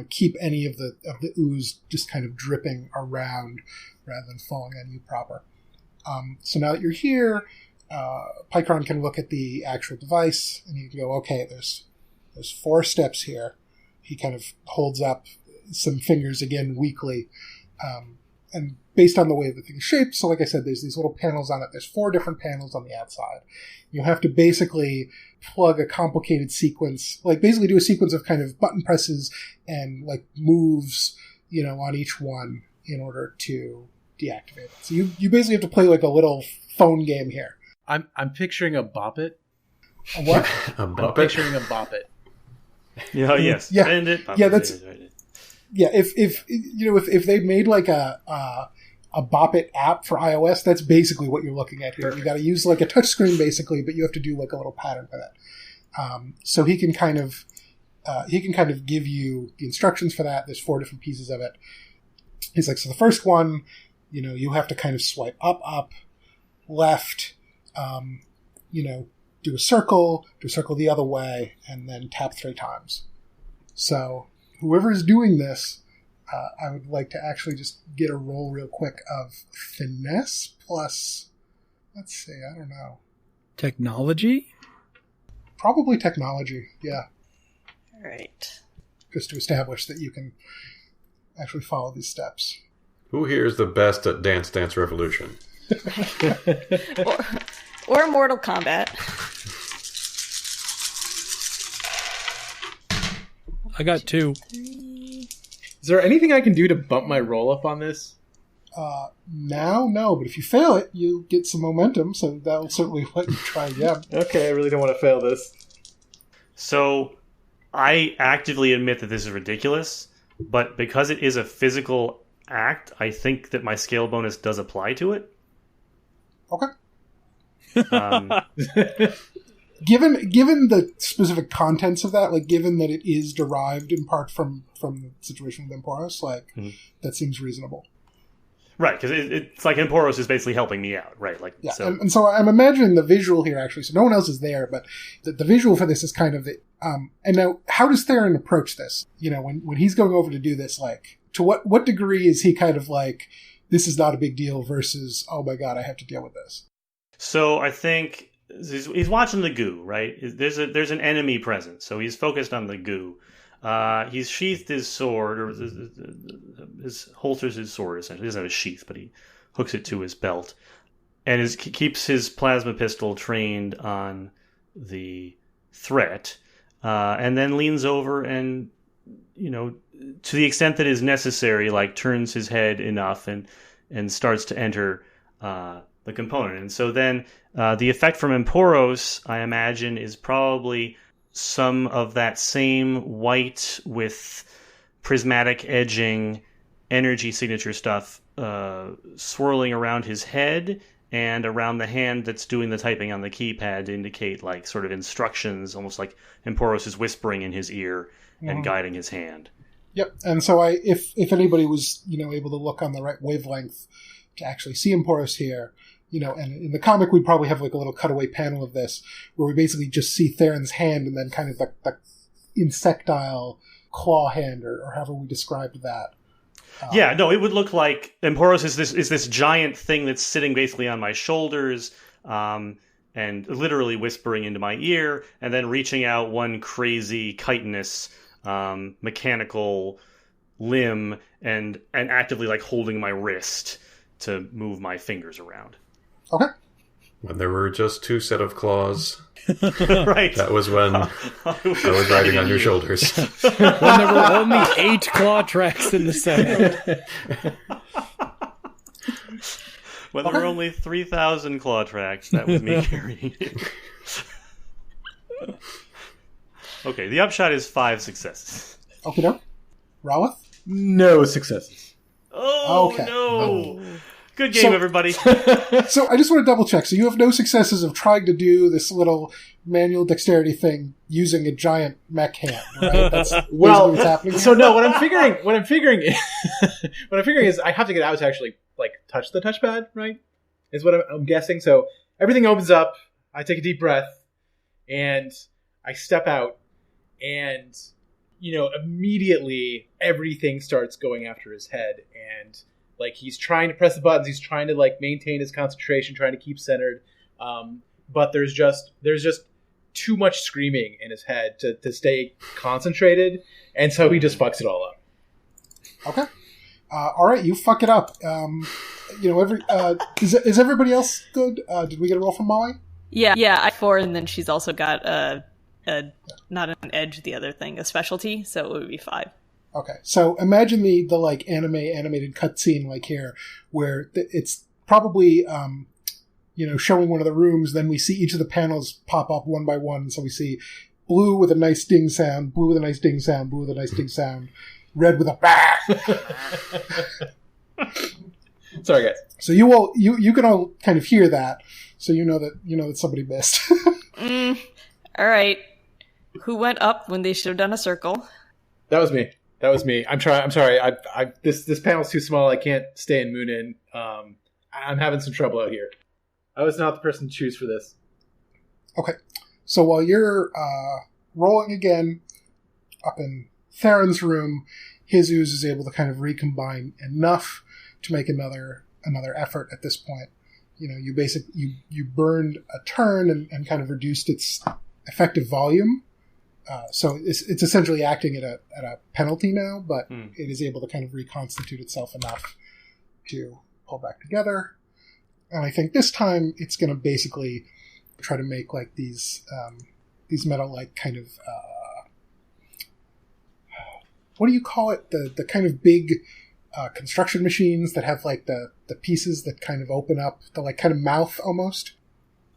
keep any of the ooze just kind of dripping around rather than falling on you proper. So now that you're here, Pycron can look at the actual device and you can go, okay, there's 4 steps here. He kind of holds up some fingers again weakly. And based on the way the thing's shaped, so like I said, there's these little panels on it. There's 4 different panels on the outside. You have to basically plug a complicated sequence, like basically do a sequence of kind of button presses and like moves, on each one in order to deactivate it. So you basically have to play like a little phone game here. I'm picturing a bop it. A what? A I'm Muppet? picturing a bop it. Yeah, yes. Yeah. Bend it, Yeah, that's- it. Yeah, if they made like a Bop It app for iOS, that's basically what you're looking at here. Perfect. You got to use like a touchscreen basically, but you have to do like a little pattern for that. So he can kind of give you the instructions for that. There's 4 different pieces of it. He's like, so the first one, you have to kind of swipe up, left, do a circle the other way, and then tap 3 times. So whoever is doing this, I would like to actually just get a roll real quick of finesse plus, let's see, I don't know. Technology? Probably technology, yeah. All right. Just to establish that you can actually follow these steps. Who here is the best at Dance Dance Revolution? Or Mortal Kombat. I got 2. Is there anything I can do to bump my roll up on this? Now, no, but if you fail it, you get some momentum, so that'll certainly let you try again. Okay, I really don't want to fail this. So, I actively admit that this is ridiculous, but because it is a physical act, I think that my scale bonus does apply to it. Okay. Um, Given the specific contents of that, like given that it is derived in part from the situation with Emporos, that seems reasonable. right, because it's like Emporos is basically helping me out, right? Like, Yeah, so and so I'm imagining the visual here actually. So no one else is there, but the visual for this is kind of and now, how does Theron approach this? When he's going over to do this, like to what degree is he kind of like, this is not a big deal versus, oh my god, I have to deal with this. So I think he's watching the goo, right? There's an enemy present, so he's focused on the goo. He's sheathed his sword, or his holsters his sword. Essentially, he doesn't have a sheath, but he hooks it to his belt, and keeps his plasma pistol trained on the threat, and then leans over and, to the extent that is necessary, like turns his head enough and starts to enter the component. And so then the effect from Emporos, I imagine, is probably some of that same white with prismatic edging energy signature stuff swirling around his head and around the hand that's doing the typing on the keypad to indicate like sort of instructions, almost like Emporos is whispering in his ear and guiding his hand. Yep. And so if anybody was, able to look on the right wavelength to actually see Emporos here, and in the comic we'd probably have like a little cutaway panel of this where we basically just see Theron's hand and then kind of the insectile claw hand or however we described that. Yeah, no, it would look like Emporos is this giant thing that's sitting basically on my shoulders, and literally whispering into my ear, and then reaching out one crazy chitinous mechanical limb and actively like holding my wrist to move my fingers around. Okay. When there were just 2 set of claws, Right. that was when I was riding on your shoulders. When there were only 8 claw tracks in the set. When there were only 3,000 claw tracks, that was me carrying it. Okay, the upshot is 5 successes. Okay, no. Rawith? No successes. Oh, Okay. no. Good game, everybody. So I just want to double check. So you have no successes of trying to do this little manual dexterity thing using a giant mech hand, right? That's Well, what's happening. so no, what I'm figuring is I have to get out to actually like touch the touchpad, right? Is what I'm guessing. So everything opens up. I take a deep breath, and I step out, and immediately everything starts going after his head, and like he's trying to press the buttons, he's trying to like maintain his concentration, trying to keep centered, but there's just too much screaming in his head to stay concentrated, and so he just fucks it all up. Okay. All right, you fuck it up. Is everybody else good? Did we get a roll from Molly? Yeah, I 4, and then she's also got a not an edge, the other thing, a specialty, so it would be 5. Okay, so imagine the like animated cutscene like here, where it's probably showing one of the rooms. Then we see each of the panels pop up one by one. So we see blue with a nice ding sound, blue with a nice ding sound, blue with a nice ding sound, red with a bah. Sorry, guys. So you can all kind of hear that, so you know that somebody missed. All right. Who went up when they should have done a circle? That was me. I'm sorry. This panel's too small. I can't stay in Moon Inn. I'm having some trouble out here. I was not the person to choose for this. Okay. So while you're rolling again up in Theron's room, Jesus is able to kind of recombine enough to make another effort at this point. You burned a turn and kind of reduced its effective volume. So it's essentially acting at a penalty now, but it is able to kind of reconstitute itself enough to pull back together. And I think this time it's going to basically try to make like these metal like kind of what do you call it? The kind of big construction machines that have like the pieces that kind of open up, the like kind of mouth almost.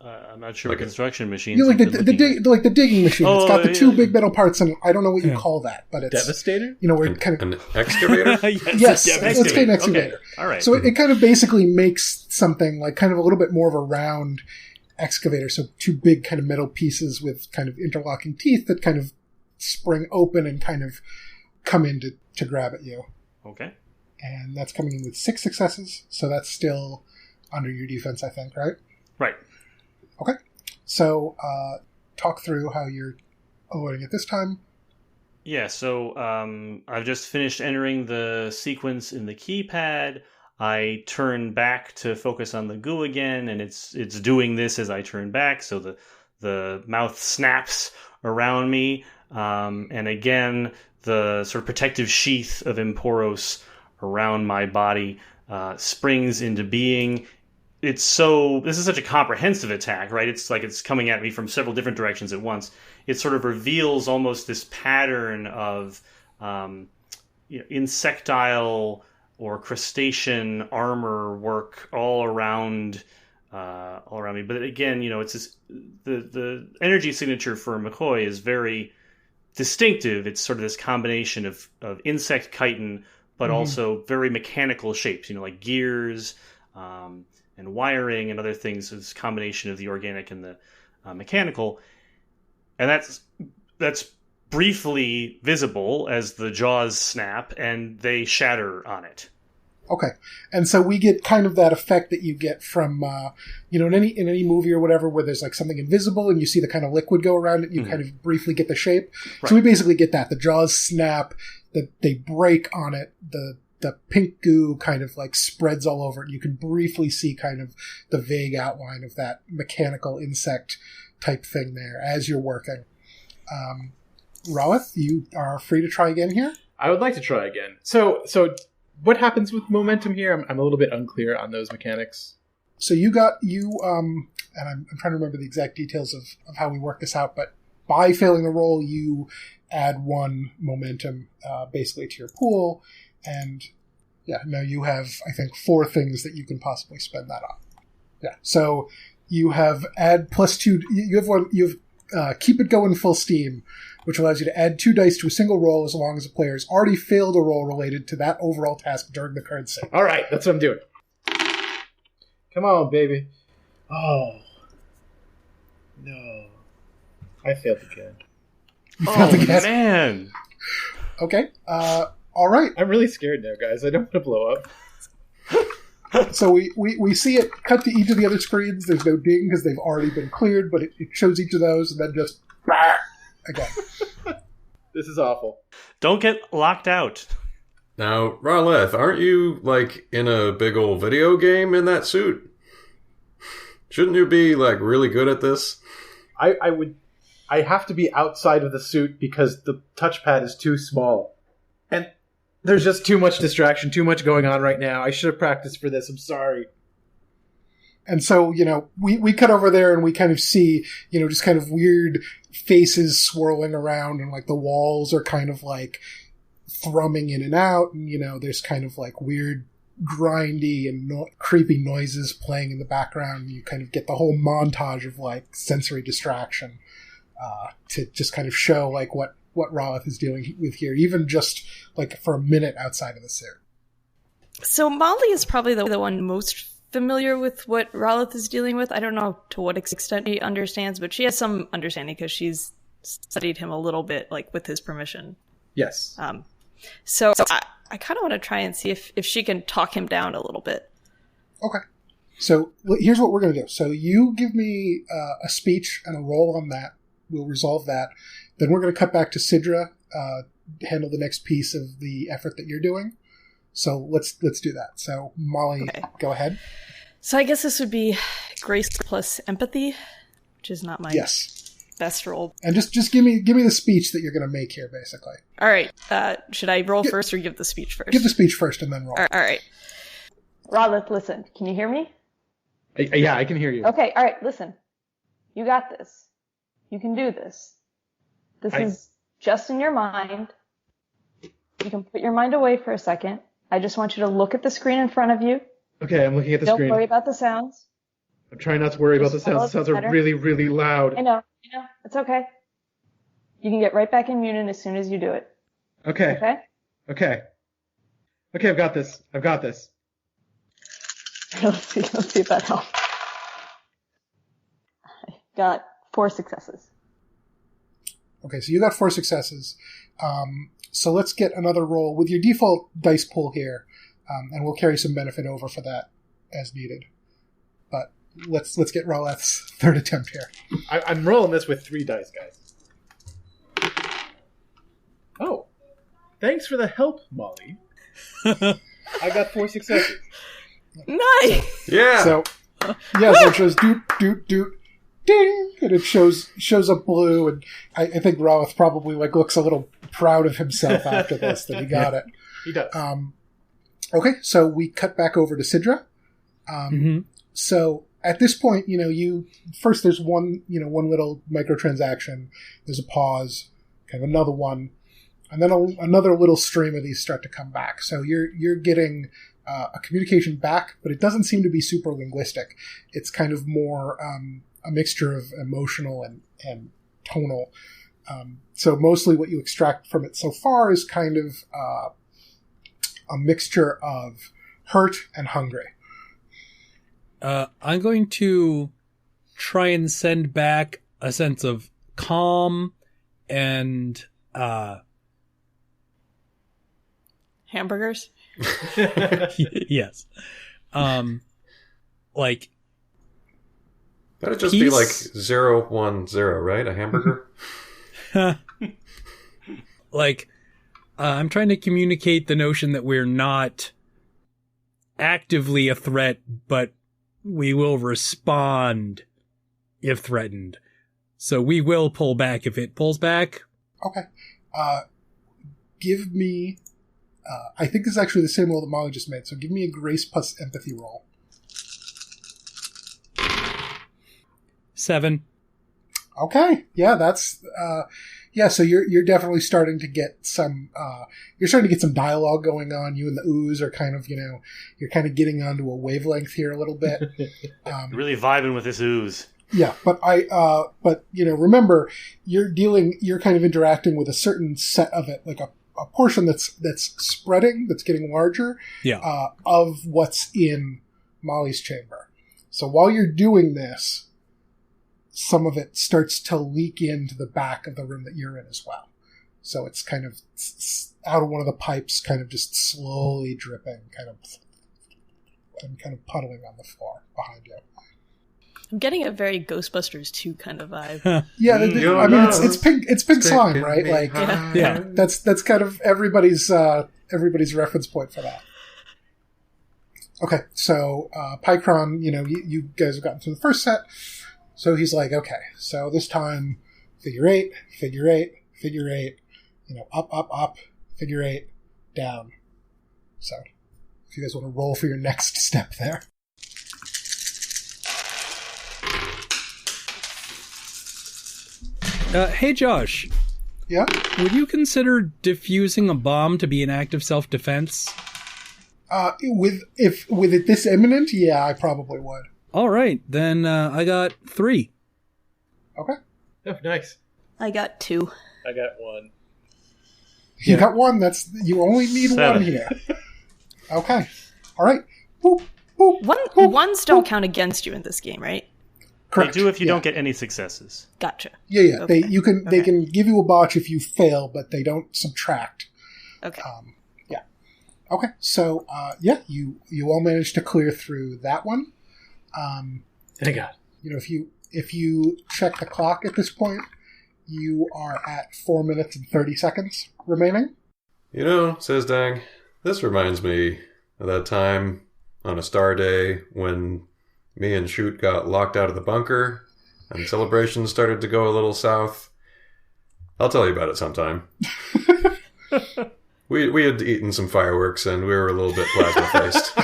I'm not sure what construction machines. Like the digging machine. It's got the two big metal parts, and I don't know what you call that, but it's Devastator. Where it kind of an excavator. Yes, let's say an excavator. Okay. All right. So it kind of basically makes something like kind of a little bit more of a round excavator. So two big kind of metal pieces with kind of interlocking teeth that kind of spring open and kind of come in to grab at you. Okay. And that's coming in with 6 successes, so that's still under your defense, I think, right? Right. Okay. So talk through how you're avoiding it this time. Yeah, so I've just finished entering the sequence in the keypad. I turn back to focus on the goo again, and it's doing this as I turn back, so the mouth snaps around me, and again, the sort of protective sheath of Emporos around my body springs into being. This is such a comprehensive attack, right? It's like it's coming at me from several different directions at once. It sort of reveals almost this pattern of insectile or crustacean armor work all around me. But again, it's the energy signature for McCoy is very distinctive. It's sort of this combination of insect chitin, but also very mechanical shapes, like gears and wiring and other things. This combination of the organic and the mechanical. And that's briefly visible as the jaws snap and they shatter on it. Okay. And so we get kind of that effect that you get from, in any movie or whatever where there's like something invisible and you see the kind of liquid go around it and you kind of briefly get the shape. Right. So we basically get that. The jaws snap, that they break on it, the pink goo kind of like spreads all over it. You can briefly see kind of the vague outline of that mechanical insect type thing there as you're working. Rawith, you are free to try again here. I would like to try again. So what happens with momentum here? I'm a little bit unclear on those mechanics. So and I'm trying to remember the exact details of how we work this out, but by failing the roll, you add 1 momentum basically to your pool. And now you have, I think, 4 things that you can possibly spend that on. Yeah. So you have add +2. You have keep it going full steam, which allows you to add 2 dice to a single roll as long as the player has already failed a roll related to that overall task during the card sync. All right, that's what I'm doing. Come on, baby. Oh. No. I failed again. Man. Okay. All right. I'm really scared now, guys. I don't want to blow up. So we see it cut to each of the other screens. There's no ding because they've already been cleared, but it shows each of those and then just again. This is awful. Don't get locked out. Now, Raleth, aren't you, like, in a big old video game in that suit? Shouldn't you be, like, really good at this? I have to be outside of the suit because the touchpad is too small. And there's just too much distraction, too much going on right now. I should have practiced for this. I'm sorry. And so, we cut over there and we kind of see, just kind of weird faces swirling around and like the walls are kind of like thrumming in and out, and, there's kind of like weird grindy and creepy noises playing in the background. You kind of get the whole montage of like sensory distraction to just kind of show like what Roloth is dealing with here, even just like for a minute outside of the suit. So Molly is probably the one most familiar with what Roloth is dealing with. I don't know to what extent she understands, but she has some understanding because she's studied him a little bit, like with his permission. Yes. So I kind of want to try and see if she can talk him down a little bit. Okay. So here's what we're going to do. So you give me a speech and a roll on that. We'll resolve that. Then we're going to cut back to Sidra, handle the next piece of the effort that you're doing. So let's do that. So Molly, okay. Go ahead. So I guess this would be grace plus empathy, which is not my best roll. And just give me the speech that you're going to make here, basically. All right. Should I roll first or give the speech first? Give the speech first and then roll. All right. Roloth, listen. Can you hear me? Yeah, I can hear you. Okay. All right. Listen. You got this. You can do this. This is just in your mind. You can put your mind away for a second. I just want you to look at the screen in front of you. Okay, I'm looking at the screen. Don't worry about the sounds. I'm trying not to worry about the sounds. The sounds are really, really loud. I know. It's okay. You can get right back in Munin as soon as you do it. Okay. Okay, I've got this. Let's see if that helps. I got 4 successes. Okay, so you got 4 successes. So let's get another roll with your default dice pool here, and we'll carry some benefit over for that as needed. But let's get Roloth's third attempt here. I'm rolling this with 3 dice, guys. Oh, thanks for the help, Molly. I got 4 successes. Nice. Yeah. So it shows doot, ding, and it shows up blue, and I think Roloth probably looks a little proud of himself after this that he got it. He does. Okay, so we cut back over to Sidra. So at this point, first there's one little microtransaction. There's a pause, kind of another one, and then another little stream of these start to come back. So you're getting a communication back, but it doesn't seem to be super linguistic. It's kind of more a mixture of emotional and tonal. So mostly what you extract from it so far is kind of a mixture of hurt and hungry. I'm going to try and send back a sense of calm and hamburgers. Yes. Like that'd just be like 010, right? A hamburger. Like I'm trying to communicate the notion that we're not actively a threat, but we will respond if threatened. So we will pull back if it pulls back. Okay. Give me... I think this is actually the same roll that Molly just made, so give me a grace plus empathy roll. 7. Okay. Yeah, that's... so you're definitely starting to get some... you're starting to get some dialogue going on. You and the ooze are kind of, you're kind of getting onto a wavelength here a little bit. Really vibing with this ooze. Yeah, but remember, you're kind of interacting with a certain set of it, like a portion that's spreading, that's getting larger, of what's in Molly's chamber. So while you're doing this, some of it starts to leak into the back of the room that you're in as well. So it's kind of out of one of the pipes, kind of just slowly dripping, kind of puddling on the floor behind you. I'm getting a very Ghostbusters 2 kind of vibe. Yeah, it's pink slime, right? Like, yeah. That's kind of everybody's reference point for that. Okay, so Pycron, you guys have gotten through the first set, so he's like, okay, so this time, figure eight, up, figure 8, down. So, if you guys want to roll for your next step there. Hey, Josh. Yeah? Would you consider defusing a bomb to be an act of self-defense? With it this imminent, yeah, I probably would. All right, then I got 3. Okay. Oh, nice. I got 2. I got 1. You got 1. You only need 7. 1 here. Okay. All right. Boop, boop, Ones don't count against you in this game, right? Correct. They do if you don't get any successes. Gotcha. Yeah. Okay. They can give you a botch if you fail, but they don't subtract. Okay. Yeah. Okay. So you all managed to clear through that one. Thank God. If you check the clock at this point, you are at 4 minutes and 30 seconds remaining. Says Dang, this reminds me of that time on a star day when me and Shoot got locked out of the bunker and celebrations started to go a little south. I'll tell you about it sometime. We had eaten some fireworks and we were a little bit plasma-faced.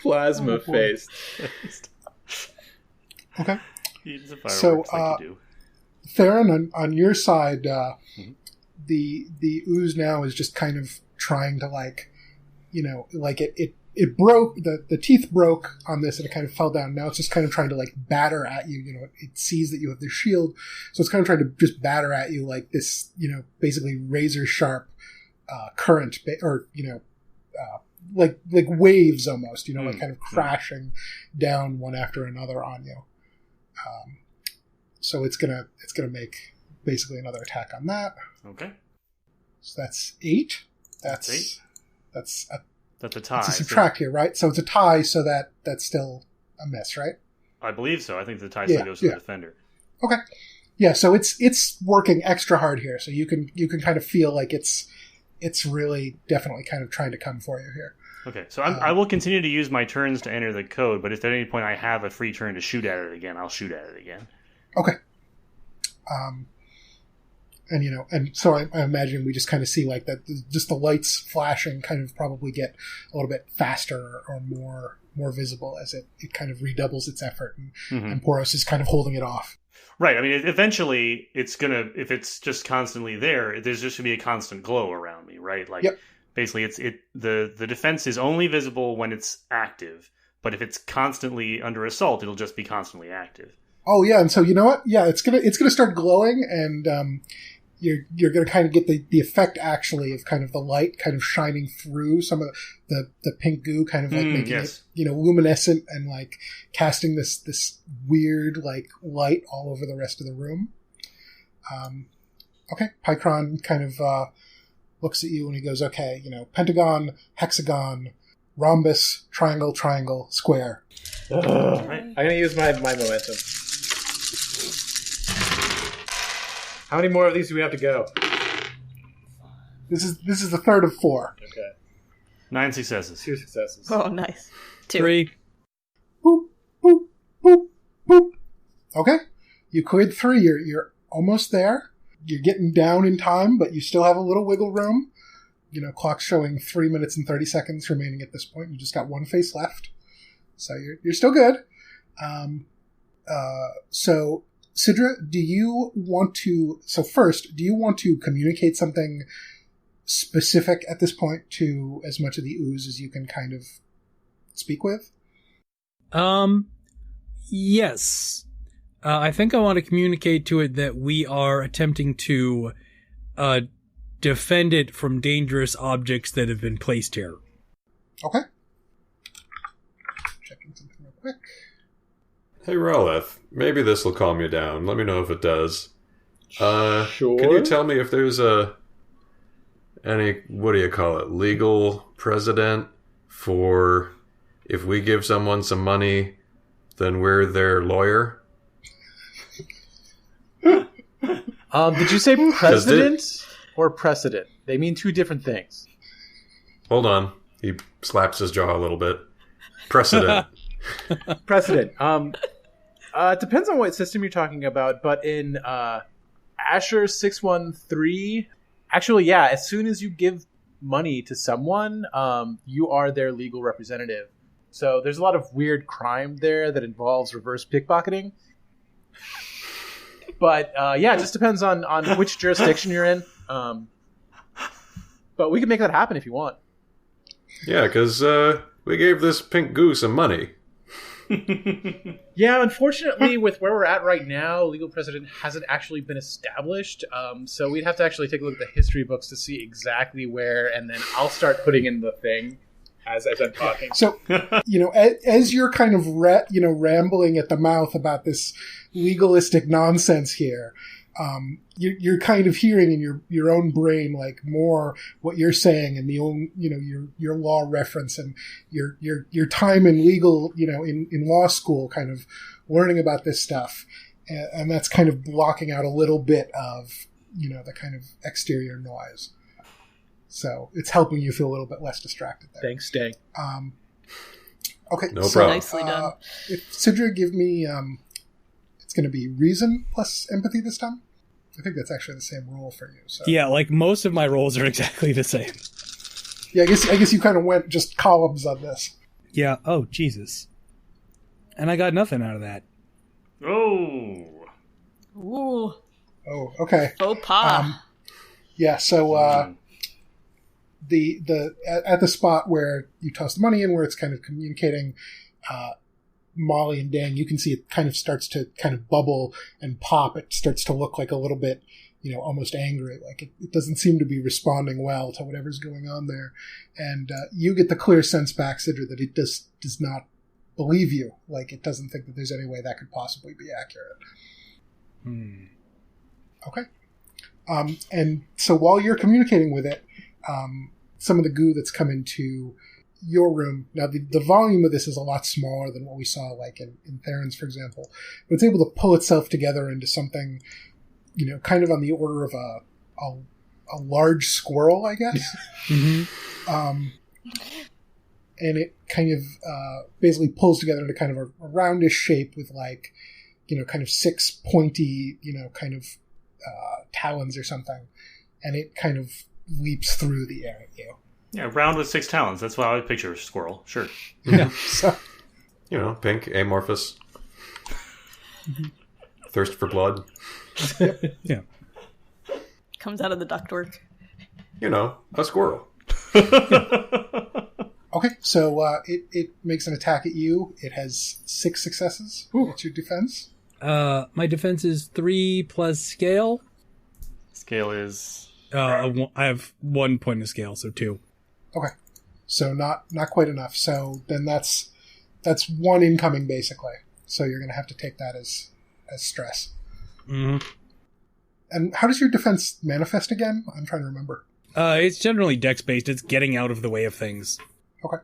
Plasma-faced. Okay. Eating some fireworks So, like you do. Theron, on your side, the ooze now is just kind of trying to it broke, the teeth broke on this and it kind of fell down. Now it's just kind of trying to batter at you. It sees that you have the shield, so it's kind of trying to just batter at you like this, basically razor sharp current, like waves almost, like kind of crashing down one after another on you. So it's gonna make basically another attack on that. Okay. So that's 8. That's 8. That's a tie. It's a subtract here, right? So it's a tie, so that's still a miss, right? I believe so. I think the tie still goes to the defender. Okay. Yeah, so it's working extra hard here, so you can kind of feel like it's really definitely kind of trying to come for you here. Okay, so I will continue to use my turns to enter the code, but if at any point I have a free turn to shoot at it again, I'll shoot at it again. Okay. And so I imagine we just kind of see like that, just the lights flashing kind of probably get a little bit faster or more visible as it kind of redoubles its effort, and Poros is kind of holding it off. Right. I mean, eventually it's if it's just constantly there's just gonna be a constant glow around me, right? Like, yep. Basically, the defense is only visible when it's active, but if it's constantly under assault, it'll just be constantly active. Oh yeah, and so you know what? Yeah, it's gonna start glowing, and you're gonna kind of get the effect actually of kind of the light kind of shining through some of the pink goo, kind of like making it luminescent and like casting this weird like light all over the rest of the room. Okay, Pycron kind of looks at you and he goes, okay, pentagon, hexagon, rhombus, triangle, square. Right. I'm gonna use my momentum. How many more of these do we have to go? This is the third of 4. Okay. 9 successes. 2 successes. Oh, nice. 2. 3. Boop, boop, boop, boop. Okay. You cleared 3. You're almost there. You're getting down in time, but you still have a little wiggle room. Clock's showing 3 minutes and 30 seconds remaining at this point. You just got 1 face left. So you're still good. So Sidra, do you want to communicate something specific at this point to as much of the ooze as you can kind of speak with? Yes. I think I want to communicate to it that we are attempting to defend it from dangerous objects that have been placed here. Okay. Checking something real quick. Hey, Rowleth, maybe this will calm you down. Let me know if it does. Sure. Can you tell me if there's any, what do you call it, legal precedent for if we give someone some money, then we're their lawyer? Did you say president or precedent? They mean 2 different things. Hold on. He slaps his jaw a little bit. Precedent. Precedent. It depends on what system you're talking about, but in Asher 613, actually, yeah, as soon as you give money to someone, you are their legal representative. So there's a lot of weird crime there that involves reverse pickpocketing, But yeah, it just depends on which jurisdiction you're in. But we can make that happen if you want. Yeah, because we gave this pink goo some money. Yeah, unfortunately, with where we're at right now, legal precedent hasn't actually been established. So we'd have to actually take a look at the history books to see exactly where, and then I'll start putting in the thing as I'm talking. So, as you're kind of rambling at the mouth about this legalistic nonsense here, you're kind of hearing in your own brain like more what you're saying and the own your law reference and your time in legal in law school kind of learning about this stuff, and that's kind of blocking out a little bit of the kind of exterior noise. So it's helping you feel a little bit less distracted there. Thanks, Dang. Okay, no so problem. Nicely done. If Sidra give me, it's going to be reason plus empathy this time. I think that's actually the same roll for you. So. Yeah, like most of my rolls are exactly the same. Yeah, I guess you kind of went just columns on this. Yeah. Oh, Jesus. And I got nothing out of that. Oh. Ooh. Oh, okay. Faux pas. Yeah. So at the spot where you toss the money in, where it's kind of communicating, Molly and Dan, you can see it kind of starts to kind of bubble and pop. It starts to look like a little bit, almost angry. Like it doesn't seem to be responding well to whatever's going on there. And you get the clear sense back, Sidra, that it does not believe you. Like it doesn't think that there's any way that could possibly be accurate. Okay. And so while you're communicating with it, some of the goo that's come into your room. Now, the volume of this is a lot smaller than what we saw, like in Theron's, for example. But it's able to pull itself together into something, kind of on the order of a large squirrel, I guess. Mm-hmm. And it kind of basically pulls together into kind of a roundish shape with like, kind of 6 pointy, kind of talons or something. And it kind of leaps through the air at you. Yeah, round with 6 talons. That's what I would picture a squirrel. Sure. Yeah. So, Pink, amorphous. Thirst for blood. Yeah. Comes out of the ductwork. A squirrel. okay, so it makes an attack at you. It has 6 successes. What's your defense? My defense is 3 plus scale. Scale is... I have 1 point of scale, so 2. Okay, so not quite enough. So then that's 1 incoming basically. So you're going to have to take that as stress. Mm-hmm. And how does your defense manifest again? I'm trying to remember. It's generally dex based. It's getting out of the way of things. Okay.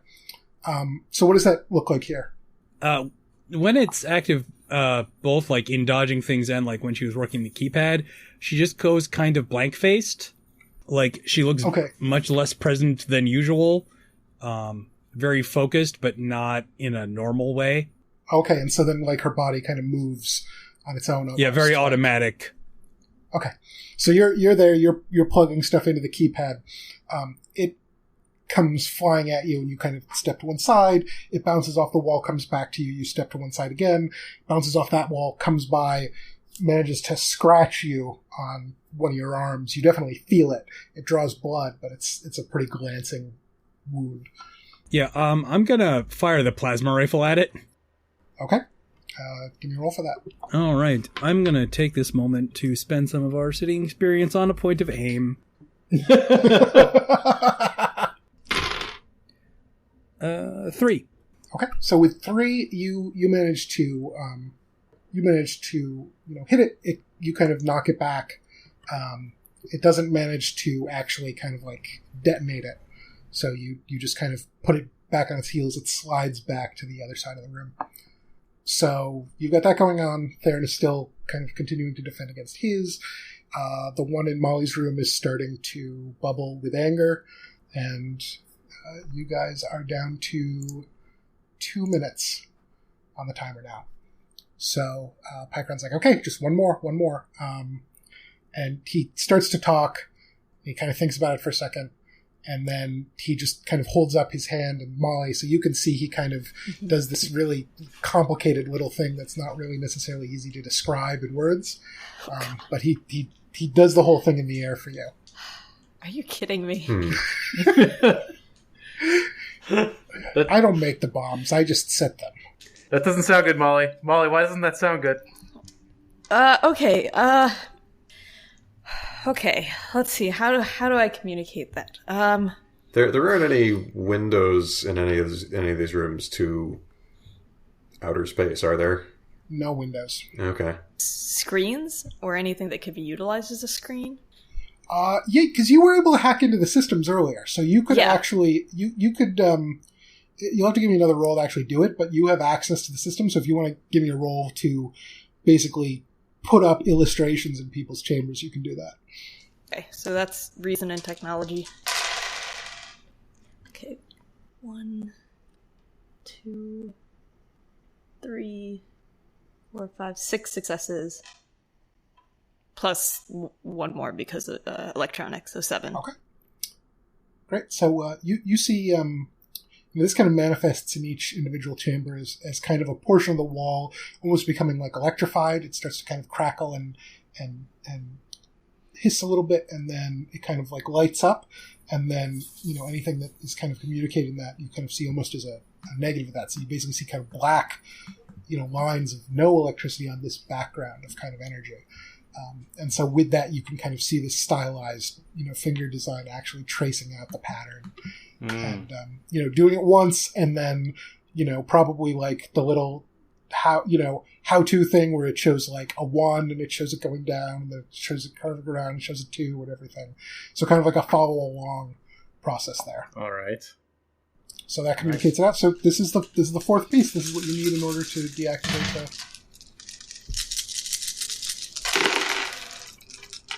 So what does that look like here? When it's active, both like in dodging things and like when she was working the keypad, she just goes kind of blank faced. Like she looks much less present than usual. Very focused, but not in a normal way. Okay, and so then like her body kind of moves on its own. Almost. Yeah, very automatic. Okay, so you're there. You're plugging stuff into the keypad. It comes flying at you, and you kind of step to one side. It bounces off the wall, comes back to you. You step to one side again, bounces off that wall, comes by, manages to scratch you on one of your arms. You definitely feel it. It draws blood, but it's a pretty glancing wound. Yeah, I'm gonna fire the plasma rifle at it. Okay. Give me a roll for that. All right. I'm going to take this moment to spend some of our sitting experience on a point of aim. 3. Okay. So with 3, you manage to hit it. You kind of knock it back. It doesn't manage to actually kind of like detonate it. So you just kind of put it back on its heels. It slides back to the other side of the room. So you've got that going on. Theron is still kind of continuing to defend against his. The one in Molly's room is starting to bubble with anger. And you guys are down to 2 minutes on the timer now. So Pychron's like, okay, just one more. And he starts to talk. He kind of thinks about it for a second. And then he just kind of holds up his hand, and Molly, so you can see he kind of does this really complicated little thing that's not really necessarily easy to describe in words. But he does the whole thing in the air for you. Are you kidding me? I don't make the bombs. I just set them. That doesn't sound good, Molly. Molly, why doesn't that sound good? Okay. Okay. Let's see. How do I communicate that? There aren't any windows in any of these rooms to outer space, are there? No windows. Okay. Screens or anything that could be utilized as a screen? Yeah, because you were able to hack into the systems earlier, so you could actually you could. You'll have to give me another roll to actually do it, but you have access to the system. So if you want to give me a roll to basically put up illustrations in people's chambers, you can do that. Okay, so that's reason and technology. Okay, 1, 2, 3, 4, 5, 6 successes. Plus one more because of electronics, so 7. Okay. Great. So you see this kind of manifests in each individual chamber as kind of a portion of the wall almost becoming like electrified. It starts to kind of crackle and hiss a little bit, and then it kind of like lights up, and then anything that is kind of communicating that you kind of see almost as a negative of that. So you basically see kind of black lines of no electricity on this background of kind of energy. And so with that, you can kind of see this stylized, finger design actually tracing out the pattern and, doing it once. And then, probably like the little how-to thing where it shows like a 1 and it shows it going down and then it shows it curving around and shows a 2 and everything. So kind of like a follow along process there. All right. So that communicates it out. So this is the fourth piece. This is what you need in order to deactivate the...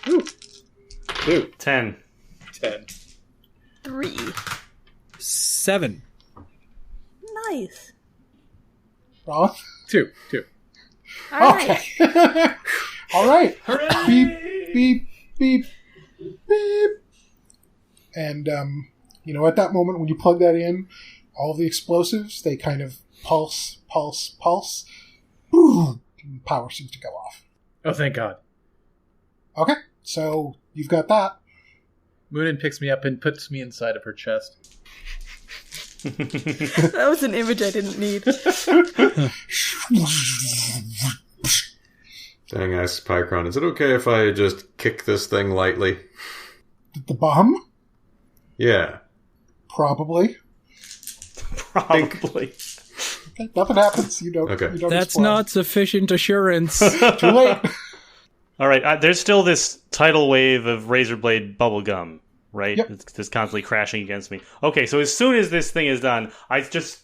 Ooh. 10. 3. 7. Nice. Roth? 2. All right. Okay. All right. Beep, beep, beep, beep. And, at that moment when you plug that in, all of the explosives, they kind of pulse. Boom, and power seems to go off. Oh, thank God. Okay. So you've got that. Moonin picks me up and puts me inside of her chest. That was an image I didn't need. Dang, asks Pycron, is it okay if I just kick this thing lightly? The bomb? Yeah. Probably. Probably. Okay, nothing happens. You don't. Okay. You don't That's explode. not sufficient assurance. Too late. All right, there's still this tidal wave of razor blade bubblegum, right? Yep. It's just constantly crashing against me. Okay, so as soon as this thing is done, I just,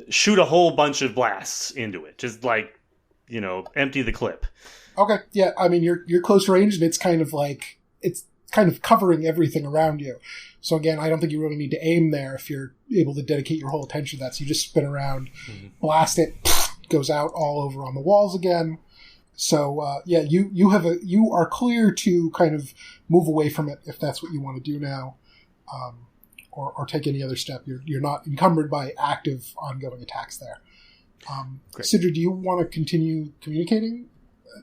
shoot a whole bunch of blasts into it. Just, empty the clip. Okay. Yeah. I mean, you're close range, and it's kind of covering everything around you. So again, I don't think you really need to aim there if you're able to dedicate your whole attention to that. So you just spin around, blast it, goes out all over on the walls again. So you are clear to kind of move away from it if that's what you want to do now, or take any other step. You're not encumbered by active ongoing attacks there. Sidra, do you want to continue communicating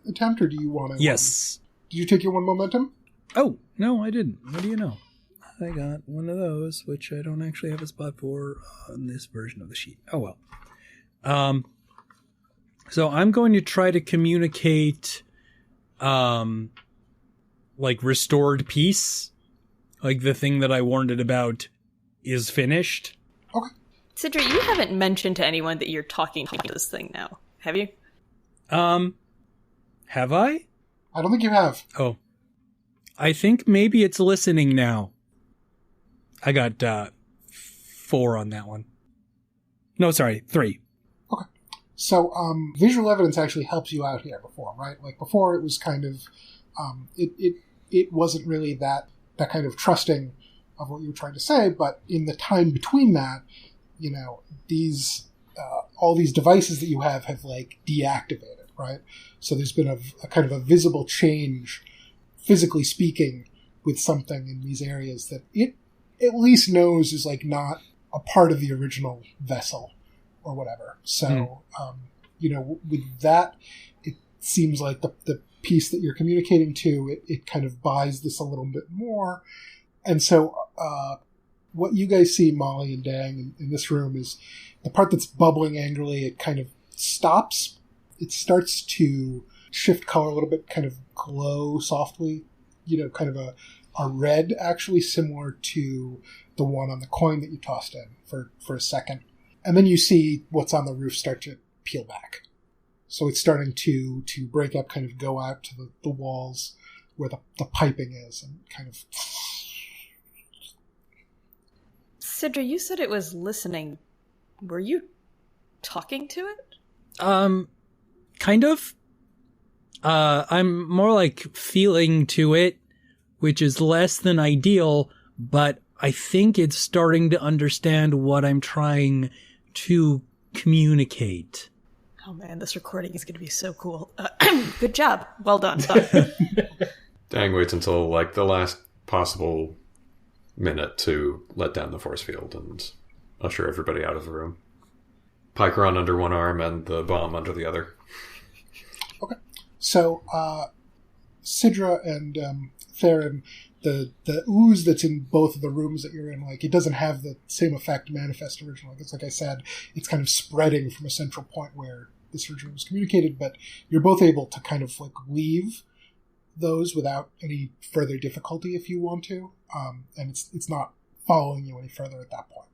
attempt, or do you want to? Yes. Did you take your 1 momentum? Oh, no, I didn't. What do you know? I got one of those, which I don't actually have a spot for on this version of the sheet. Oh, well. So I'm going to try to communicate, restored peace. Like the thing that I warned it about is finished. Okay. Sidra, you haven't mentioned to anyone that you're talking to this thing now, have you? Have I? I don't think you have. Oh. I think maybe it's listening now. I got 4 on that one. No, sorry, 3. Okay. So visual evidence actually helps you out here before, right? Like before it was kind of, it wasn't really that kind of trusting of what you were trying to say, but in the time between that, these, all these devices that you have deactivated, right? So there's been a kind of a visible change, physically speaking, with something in these areas that it at least knows is like not a part of the original vessel or whatever. So, with that, it seems like the piece that you're communicating to, it kind of buys this a little bit more. And so, what you guys see, Molly and Dang, in this room is the part that's bubbling angrily. It kind of stops. It starts to shift color a little bit, kind of glow softly, kind of a red, actually similar to the one on the coin that you tossed in for a second. And then you see what's on the roof start to peel back. So it's starting to break up, kind of go out to the walls where the piping is, and kind of... Sidra, you said it was listening. Were you talking to it? Kind of. I'm more like feeling to it, which is less than ideal, but I think it's starting to understand what I'm trying to communicate. Oh man, this recording is going to be so cool. Good job. Well done. Dang waits until like the last possible minute to let down the force field and usher everybody out of the room. Pychron under one arm and the bomb under the other. Okay. So, Sidra and Theron, the ooze that's in both of the rooms that you're in, like, it doesn't have the same effect manifest originally. It's like I said, it's kind of spreading from a central point where this originally was communicated, but you're both able to kind of like leave those without any further difficulty if you want to, and it's not following you any further at that point.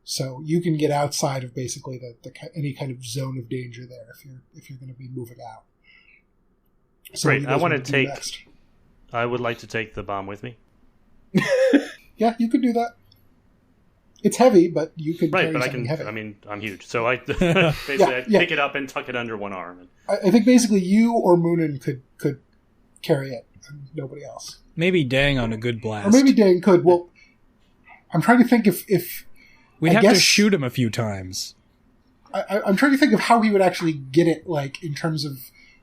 So you can get outside of basically the any kind of zone of danger there if you're going to be moving out. So great. I would like to take the bomb with me. Yeah, you could do that. It's heavy, but you could carry something heavy. I mean, I'm huge, so I basically I pick it up and tuck it under one arm. I think basically you or Moonin could carry it, and nobody else. Maybe Dang on a good blast. Or maybe Dang could. Well, I'm trying to think if we'd have to shoot him a few times. I'm trying to think of how he would actually get it, like, in terms of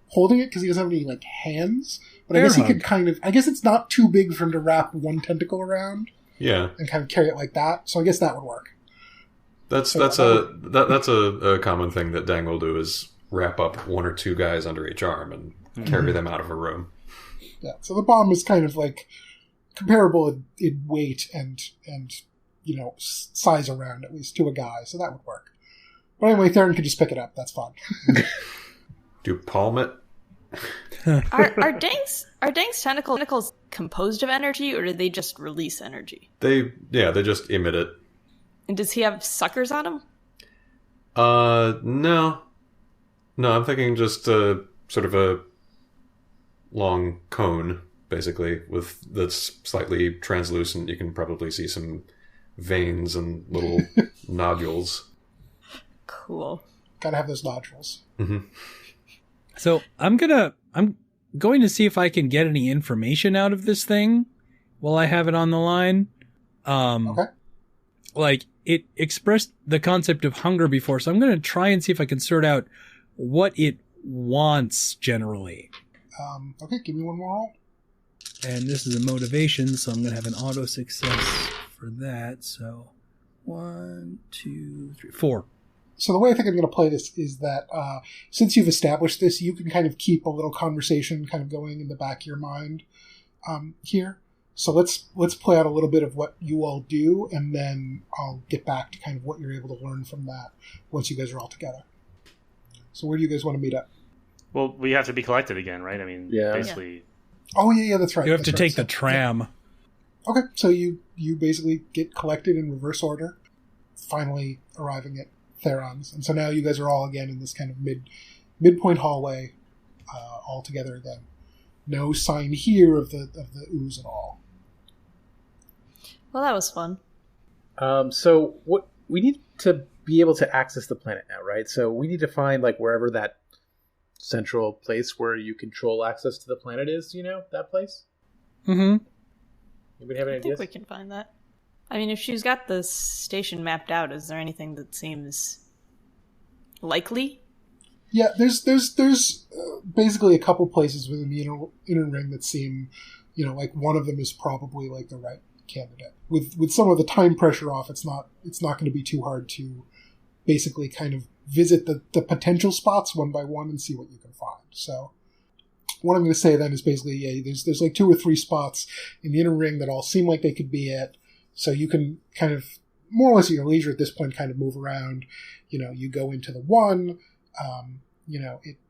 holding it, because he doesn't have any, like, hands. But I guess he could kind of... I guess it's not too big for him to wrap one tentacle around. Yeah. And kind of carry it like that. So I guess that would work. That's a common thing that Dang will do, is wrap up one or two guys under each arm and carry them out of a room. Yeah, so the bomb is kind of, like, comparable in weight and size around, at least, to a guy. So that would work. But anyway, Theron could just pick it up. That's fine. Do palm it? Are Dang's tentacles composed of energy, or do they just release energy? They just emit it. And does he have suckers on him? No, I'm thinking just sort of a long cone, basically, that's slightly translucent. You can probably see some veins and little nodules. Cool. Gotta have those nodules. Mm-hmm. So I'm going to see if I can get any information out of this thing while I have it on the line. Okay. Like, it expressed the concept of hunger before, so I'm going to try and see if I can sort out what it wants generally. Okay, give me one more roll. And this is a motivation, so I'm going to have an auto success for that. So 1, 2, 3, 4. So the way I think I'm going to play this is that since you've established this, you can kind of keep a little conversation kind of going in the back of your mind here. So let's play out a little bit of what you all do, and then I'll get back to kind of what you're able to learn from that once you guys are all together. So where do you guys want to meet up? Well, we have to be collected again, right? I mean, basically... Yeah. Oh, yeah, that's right. You have to take the tram. Yeah. Okay, so you basically get collected in reverse order, finally arriving at Theron's. And so now you guys are all again in this kind of midpoint hallway, all together again. No sign here of the ooze at all. Well, that was fun. So what we need to be able to access the planet now, right? So we need to find like wherever that central place where you control access to the planet is, that place? Mm-hmm. Anybody have any ideas? I think we can find that. I mean, if she's got the station mapped out, is there anything that seems likely? Yeah, there's basically a couple places within the inner ring that seem, like one of them is probably like the candidate. With some of the time pressure off, it's not going to be too hard to basically kind of visit the potential spots one by one and see what you can find. So what I'm going to say then is basically, there's like 2 or 3 spots in the inner ring that all seem like they could be it. So you can kind of, more or less at your leisure at this point, kind of move around. You go into the one,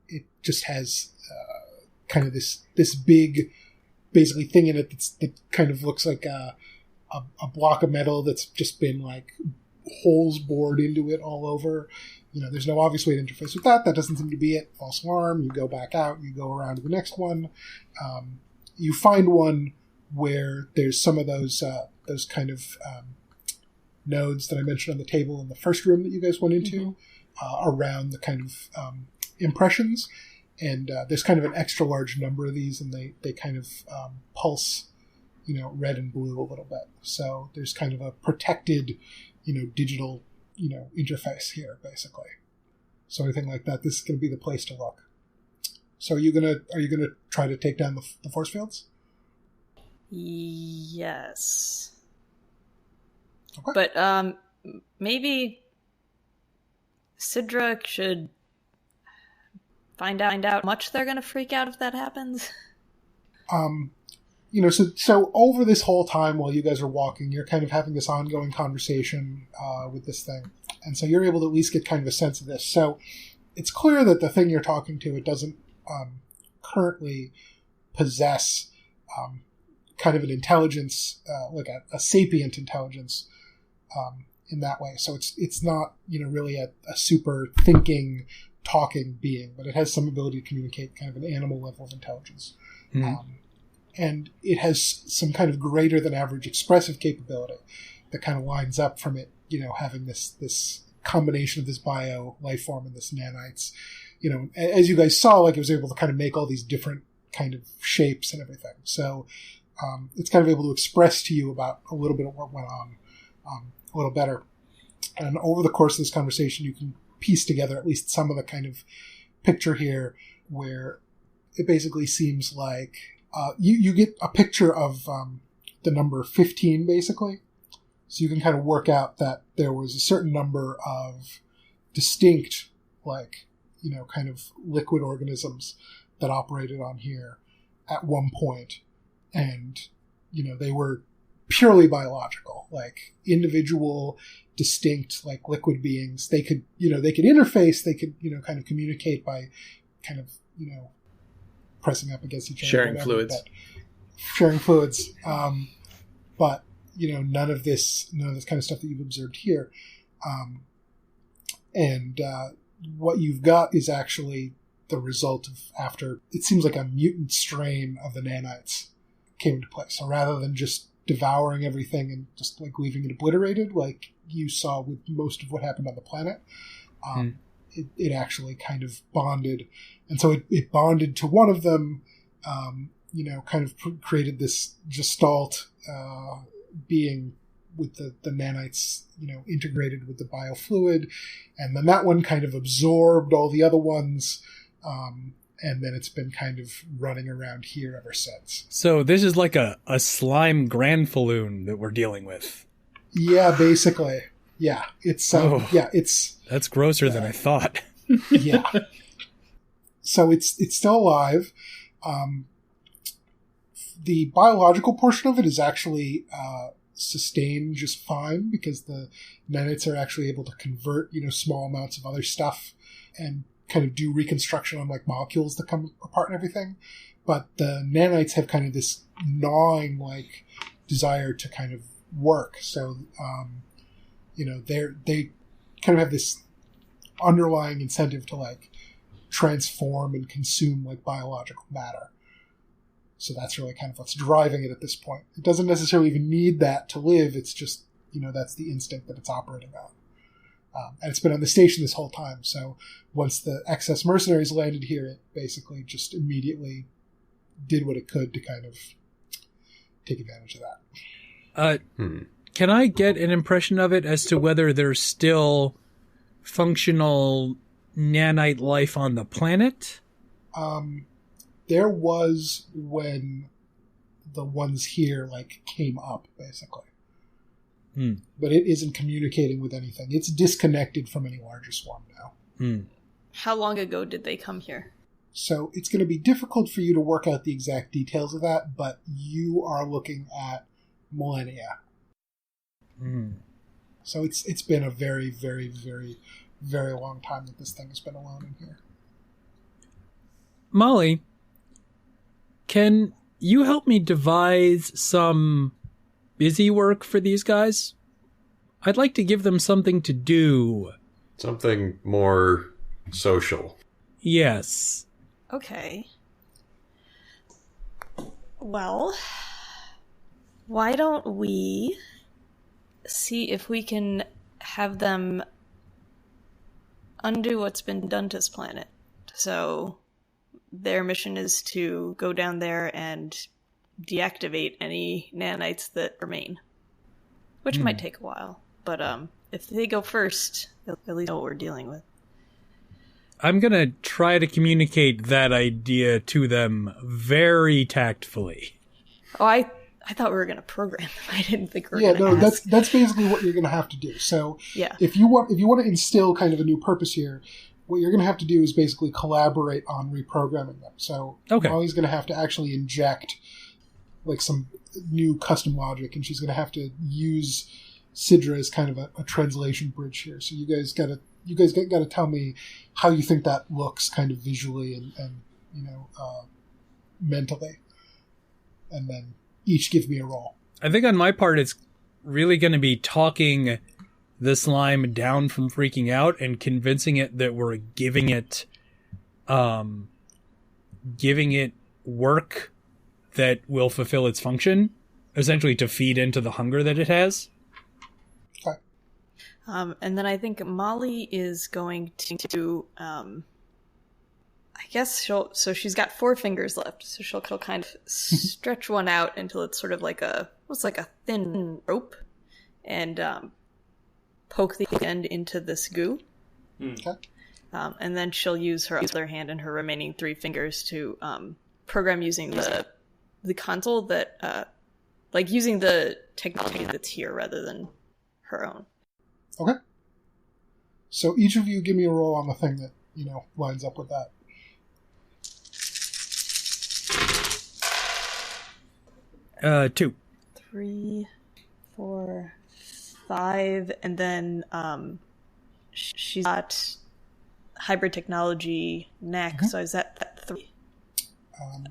it just has kind of this big, basically thing in it that kind of looks like a block of metal that's just been like holes bored into it all over. There's no obvious way to interface with that. That doesn't seem to be it. False alarm. You go back out. You go around to the next one. You find one where there's some of those kind of nodes that I mentioned on the table in the first room that you guys went into, around the kind of impressions. And there's kind of an extra large number of these, and they kind of pulse, red and blue a little bit. So there's kind of a protected, digital, interface here, basically. So anything like that, this is going to be the place to look. So are you gonna try to take down the force fields? Yes. Okay. But maybe Sidra should find out how much they're going to freak out if that happens. So over this whole time while you guys are walking, you're kind of having this ongoing conversation with this thing. And so you're able to at least get kind of a sense of this. So it's clear that the thing you're talking to, it doesn't currently possess kind of an intelligence, like a sapient intelligence in that way. So it's not, really a super thinking, talking being, but it has some ability to communicate kind of an animal level of intelligence. Mm-hmm. And it has some kind of greater than average expressive capability that kind of lines up from it, having this combination of this bio life form and this nanites. As you guys saw, like it was able to kind of make all these different kind of shapes and everything. So it's kind of able to express to you about a little bit of what went on a little better. And over the course of this conversation, you can piece together at least some of the kind of picture here where it basically seems like you get a picture of the number 15, basically. So you can kind of work out that there was a certain number of distinct, kind of liquid organisms that operated on here at one point. And, they were purely biological, like individual, distinct, like liquid beings. They could interface, they could, kind of communicate by kind of, pressing up against each other. Sharing fluids. But, none of this kind of stuff that you've observed here. And what you've got is actually the result of after, it seems like a mutant strain of the nanites came into play. So rather than just devouring everything and just like leaving it obliterated, like you saw with most of what happened on the planet, it actually kind of bonded. And so it bonded to one of them, kind of created this gestalt being with the nanites, integrated with the biofluid. And then that one kind of absorbed all the other ones. And then it's been kind of running around here ever since. So this is like a slime granfalloon that we're dealing with. Yeah, basically. Yeah, it's that's grosser than I thought. Yeah. So it's still alive. The biological portion of it is actually sustained just fine because the nanites are actually able to convert, small amounts of other stuff and kind of do reconstruction on like molecules that come apart and everything. But the nanites have kind of this gnawing like desire to kind of work. So, they kind of have this underlying incentive to like transform and consume like biological matter. So that's really kind of what's driving it at this point. It doesn't necessarily even need that to live. It's just, that's the instinct that it's operating on. And it's been on the station this whole time. So once the excess mercenaries landed here, it basically just immediately did what it could to kind of take advantage of that. Can I get an impression of it as to whether there's still functional nanite life on the planet? There was when the ones here like came up basically. Hmm. But it isn't communicating with anything. It's disconnected from any larger swarm now. Hmm. How long ago did they come here? So it's going to be difficult for you to work out the exact details of that, but you are looking at millennia. Hmm. So it's been a very, very, very, very long time that this thing has been alone in here. Molly, can you help me devise some busy work for these guys? I'd like to give them something to do. Something more social. Yes. Okay. Well, why don't we see if we can have them undo what's been done to this planet? So their mission is to go down there and deactivate any nanites that remain, which might take a while. But if they go first, they'll at least know what we're dealing with. I'm going to try to communicate that idea to them very tactfully. Oh, I thought we were going to program them. I didn't think we were going to that's basically what you're going to have to do. So yeah. if you want to instill kind of a new purpose here, what you're going to have to do is basically collaborate on reprogramming them. So Molly's going to have to actually inject like some new custom logic, and she's going to have to use Sidra as kind of a translation bridge here. So you guys got to tell me how you think that looks kind of visually and mentally. And then each give me a roll. I think on my part, it's really going to be talking the slime down from freaking out and convincing it that we're giving it work that will fulfill its function, essentially to feed into the hunger that it has. Okay. And then I think Molly is going to, I guess she's got 4 fingers left, so she'll kind of stretch one out until it's sort of like almost like a thin rope, and poke the end into this goo. Okay. And then she'll use her other hand and her remaining 3 fingers to program using the console that, like using the technology that's here rather than her own. Okay. So each of you give me a roll on the thing that, lines up with that. Two. 3, 4, 5, and then she's got hybrid technology next. So is that 3?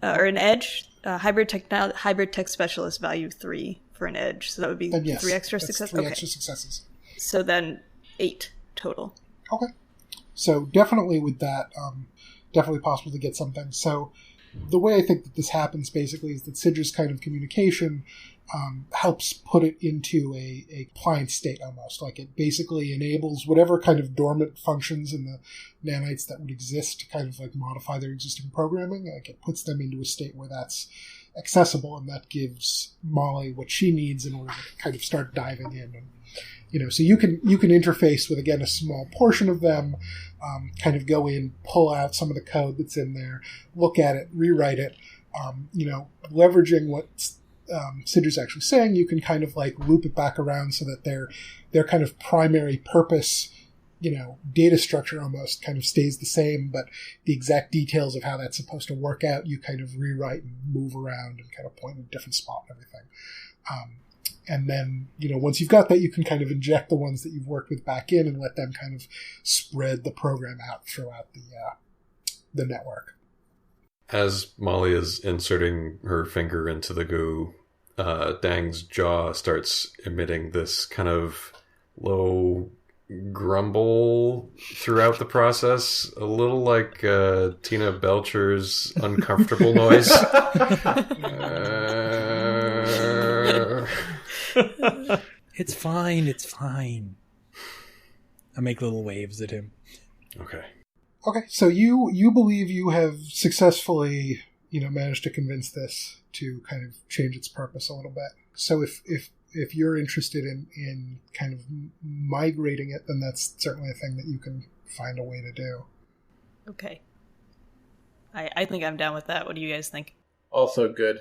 Or an edge? Hybrid tech specialist value 3 for an edge. So that would be 3 extra successes. 3 extra successes. So then 8 total. Okay. So definitely with that, definitely possible to get something. So the way I think that this happens basically is that Sidra's kind of communication helps put it into a client state almost. Like it basically enables whatever kind of dormant functions in the nanites that would exist to kind of like modify their existing programming. Like it puts them into a state where that's accessible, and that gives Molly what she needs in order to kind of start diving in. And, so you can interface with, again, a small portion of them, kind of go in, pull out some of the code that's in there, look at it, rewrite it, leveraging what Sidra's actually saying, you can kind of like loop it back around so that their kind of primary purpose, data structure almost kind of stays the same, but the exact details of how that's supposed to work out, you kind of rewrite and move around and kind of point in a different spot and everything. And then, once you've got that, you can kind of inject the ones that you've worked with back in and let them kind of spread the program out throughout the network. As Molly is inserting her finger into the goo, Dang's jaw starts emitting this kind of low grumble throughout the process, a little like Tina Belcher's uncomfortable noise. It's fine. I make little waves at him. Okay. Okay, so you believe you have successfully, managed to convince this to kind of change its purpose a little bit. So if you're interested in kind of migrating it, then that's certainly a thing that you can find a way to do. Okay. I think I'm down with that. What do you guys think? Also good.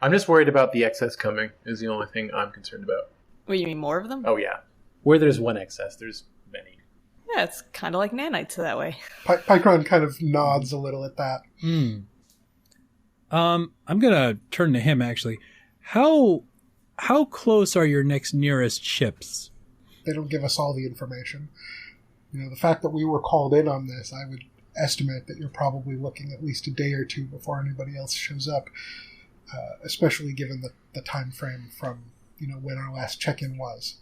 I'm just worried about the excess coming is the only thing I'm concerned about. What, you mean more of them? Oh, yeah. Where there's one excess, there's many. Yeah, it's kind of like nanites that way. Pycron kind of nods a little at that. I'm gonna turn to him, actually. How close are your next nearest ships? They don't give us all the information. The fact that we were called in on this, I would estimate that you're probably looking at least a day or two before anybody else shows up, especially given the time frame from when our last check-in was.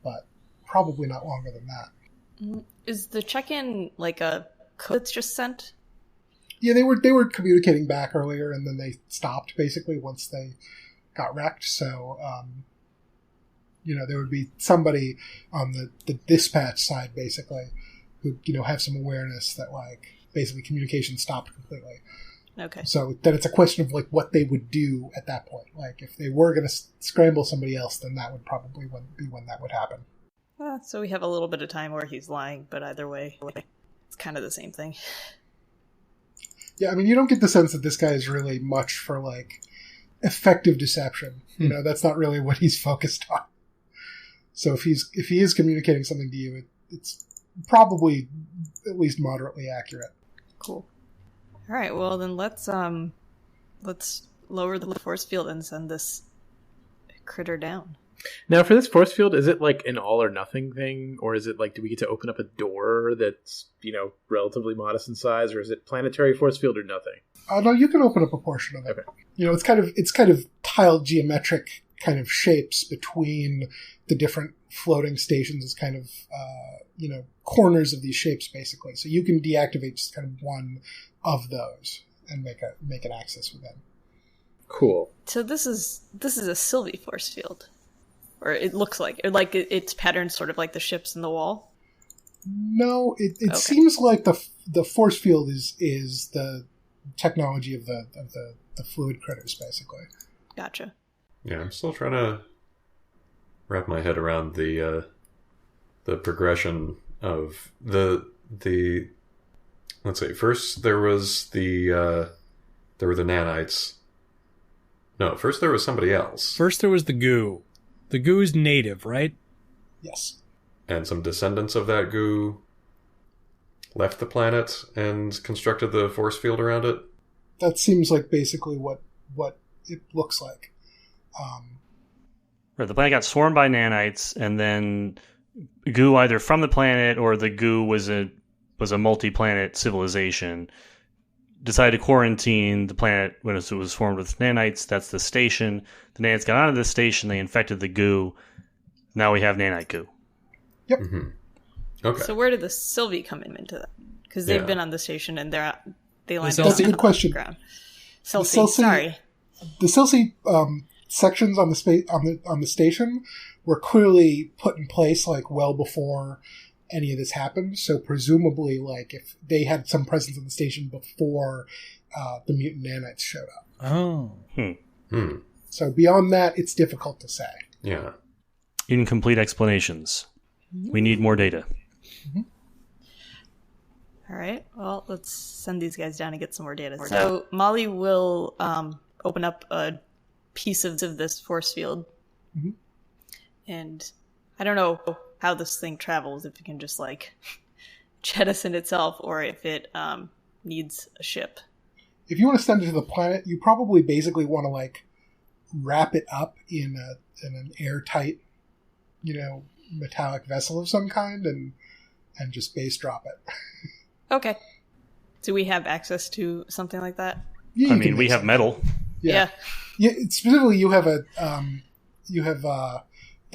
But probably not longer than that. Is the check-in like a code that's just sent? Yeah, they were communicating back earlier, and then they stopped basically once they got wrecked. So, there would be somebody on the dispatch side basically who have some awareness that basically communication stopped completely. Okay. So then it's a question of what they would do at that point. If they were going to scramble somebody else, then that would probably be when that would happen. So we have a little bit of time where he's lying, but either way, it's kind of the same thing. Yeah, I mean, you don't get the sense that this guy is really much for effective deception. That's not really what he's focused on. So if he is communicating something to you, it's probably at least moderately accurate. Cool. All right. Well, then let's lower the force field and send this critter down. Now, for this force field, is it an all or nothing thing, or is it do we get to open up a door that's relatively modest in size, or is it planetary force field or nothing? No, you can open up a portion of it. Okay. It's kind of tiled geometric kind of shapes between the different floating stations as kind of corners of these shapes basically. So you can deactivate just kind of one of those and make an access with them. Cool. So this is a Sylvie force field. Or it looks like it's patterned sort of like the ships in the wall. No, it Okay. seems like the force field is the technology of the fluid critters, basically. Gotcha. Yeah, I'm still trying to wrap my head around the progression of the. Let's see. First, there were the nanites. No, first there was somebody else. First there was the goo. The goo's native, right? Yes. And some descendants of that goo left the planet and constructed the force field around it. That seems like basically what it looks like. Right, the planet got swarmed by nanites, and then goo either from the planet or the goo was a multi-planet civilization. Decided to quarantine the planet when it was formed with nanites. That's the station. The nanites got onto the station. They infected the goo. Now we have nanite goo. Yep. Mm-hmm. Okay. So where did the Sylvie come into that? Because they've been on the station and they lined up That's a good on question. the ground. Sylvie, sorry. The Sylvie sections on the station were clearly put in place well before any of this happened. So presumably, if they had some presence on the station before the mutant nanites showed up. Oh. So beyond that, it's difficult to say. Yeah. Incomplete explanations. We need more data. Mm-hmm. All right. Well, let's send these guys down and get some more data. So Molly will open up a piece of this force field. Mm-hmm. And I don't know how this thing travels, if it can just jettison itself or if it needs a ship. If you want to send it to the planet, you probably basically want to wrap it up in an airtight, metallic vessel of some kind and just base drop it. Okay. Do we have access to something like that? Yeah, I mean, we have metal. Yeah. Specifically, you have the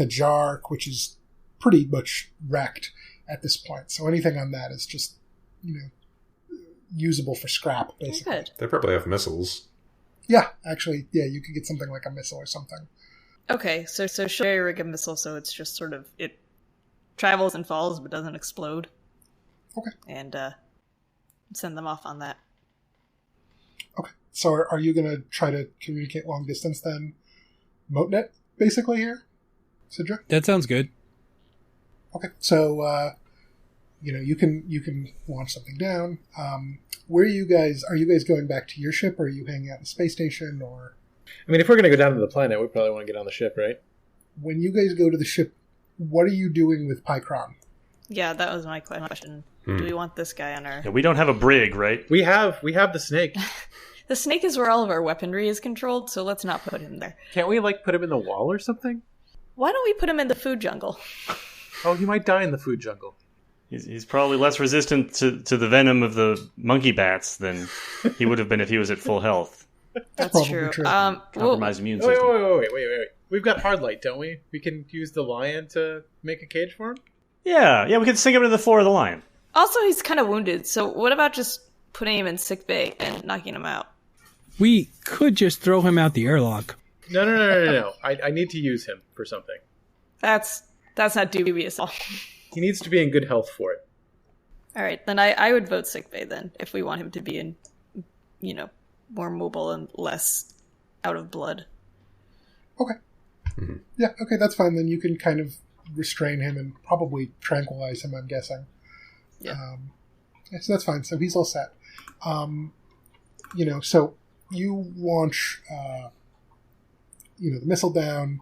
jar, which is pretty much wrecked at this point. So anything on that is just, usable for scrap, basically. Good. They probably have missiles. Yeah, actually, you could get something like a missile or something. Okay, so she'll rig a missile so it's just sort of, it travels and falls but doesn't explode. Okay. And send them off on that. Okay. So are you going to try to communicate long distance then? MoteNet, basically, here? Sidra? That sounds good. Okay. So, you can launch something down. Where are you guys going back to your ship, or are you hanging out in the space station, or? I mean, if we're going to go down to the planet, we probably want to get on the ship, right? When you guys go to the ship, what are you doing with Pycron? Yeah, that was my question. Do we want this guy on our... Yeah, we don't have a brig, right? We have the snake. The snake is where all of our weaponry is controlled, so let's not put him there. Can't we, put him in the wall or something? Why don't we put him in the food jungle? Oh, he might die in the food jungle. He's probably less resistant to the venom of the monkey bats than he would have been if he was at full health. That's true. Compromised immune system. Wait. We've got hard light, don't we? We can use the lion to make a cage for him? Yeah, we can sink him to the floor of the lion. Also, he's kind of wounded, so what about just putting him in sick bay and knocking him out? We could just throw him out the airlock. No. I need to use him for something. That's not dubious at all. He needs to be in good health for it. All right, then I would vote sick bay then, if we want him to be in, more mobile and less out of blood. Okay. Mm-hmm. Yeah, okay, that's fine. Then you can kind of restrain him and probably tranquilize him, I'm guessing. Yeah. So that's fine. So he's all set. So you launch, the missile down.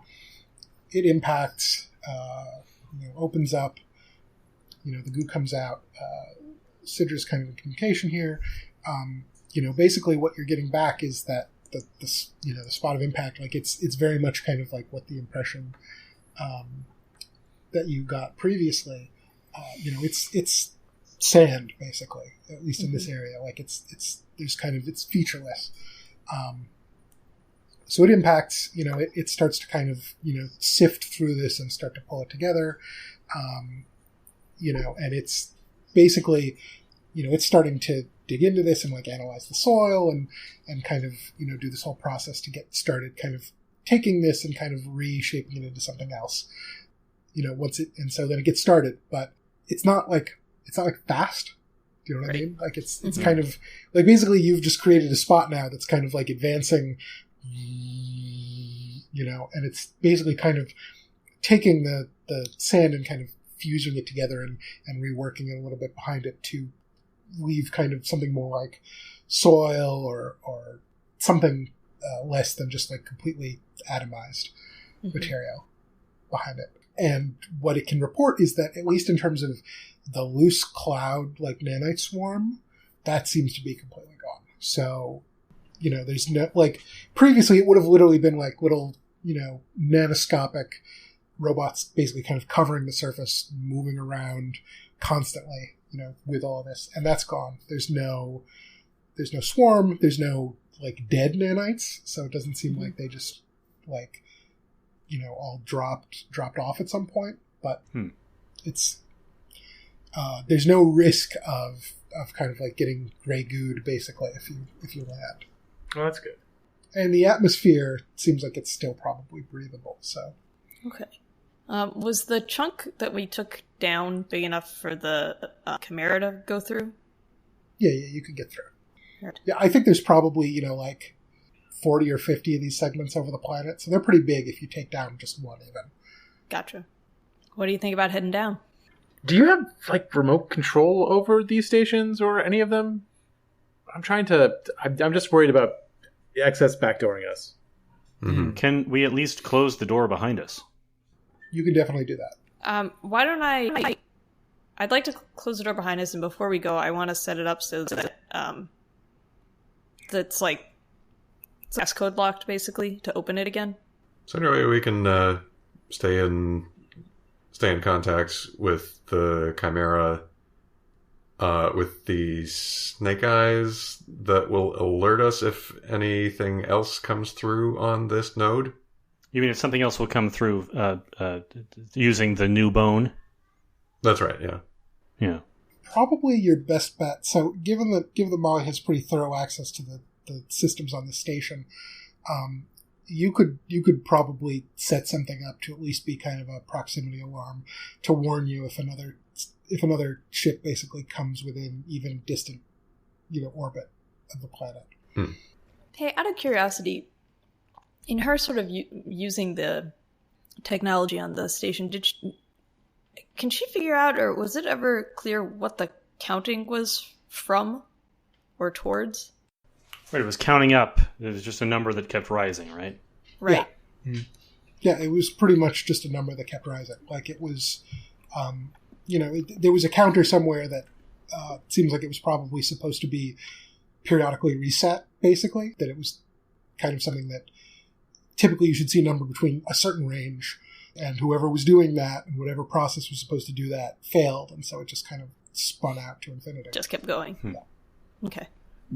It impacts, opens up. The goo comes out. Sidra's kind of in communication here. Basically what you're getting back is that the spot of impact, it's very much kind of like what the impression that you got previously. It's sand basically, at least in this area. It's featureless. So it impacts. It starts to kind of sift through this and start to pull it together. And it's basically, it's starting to dig into this and analyze the soil and kind of, do this whole process to get started kind of taking this and kind of reshaping it into something else, and so then it gets started, but it's not fast. Do you know what I mean? It's kind of basically you've just created a spot now that's kind of advancing, and it's basically kind of taking the sand and kind of fusing it together and reworking it a little bit behind it to leave kind of something more like soil or something less than just completely atomized material behind it. And what it can report is that, at least in terms of the loose cloud nanite swarm, that seems to be completely gone. So, there's no previously it would have literally been little nanoscopic robots basically kind of covering the surface, moving around constantly, with all this, and that's gone. There's no swarm. There's no dead nanites, so it doesn't seem like they just all dropped off at some point. But it's there's no risk of kind of getting gray gooed basically if you land. Oh, that's good. And the atmosphere seems like it's still probably breathable. So okay. Was the chunk that we took down big enough for the chimera to go through? Yeah, you could get through. Right. Yeah, I think there's probably 40 or 50 of these segments over the planet, so they're pretty big if you take down just one even. Gotcha. What do you think about heading down? Do you have remote control over these stations or any of them? I'm just worried about excess backdooring us. Mm-hmm. Can we at least close the door behind us? You can definitely do that. Why don't I'd like to close the door behind us, and before we go, I want to set it up so that that's it's code locked basically to open it again. So anyway, we can stay in contacts with the chimera, with the snake eyes that will alert us if anything else comes through on this node. You mean if something else will come through using the new bone? That's right, yeah. Yeah. Probably your best bet. So given that Molly has pretty thorough access to the systems on the station, you could probably set something up to at least be kind of a proximity alarm to warn you if another ship basically comes within even distant, orbit of the planet. Hey, out of curiosity, in her sort of using the technology on the station, can she figure out, or was it ever clear what the counting was from or towards? Right, it was counting up. It was just a number that kept rising, right? Right. Yeah, it was pretty much just a number that kept rising. Like it was, there was a counter somewhere that seems like it was probably supposed to be periodically reset, basically. That it was kind of something that typically you should see a number between a certain range, and whoever was doing that and whatever process was supposed to do that failed, and so it just kind of spun out to infinity. Just kept going. Yeah. Okay.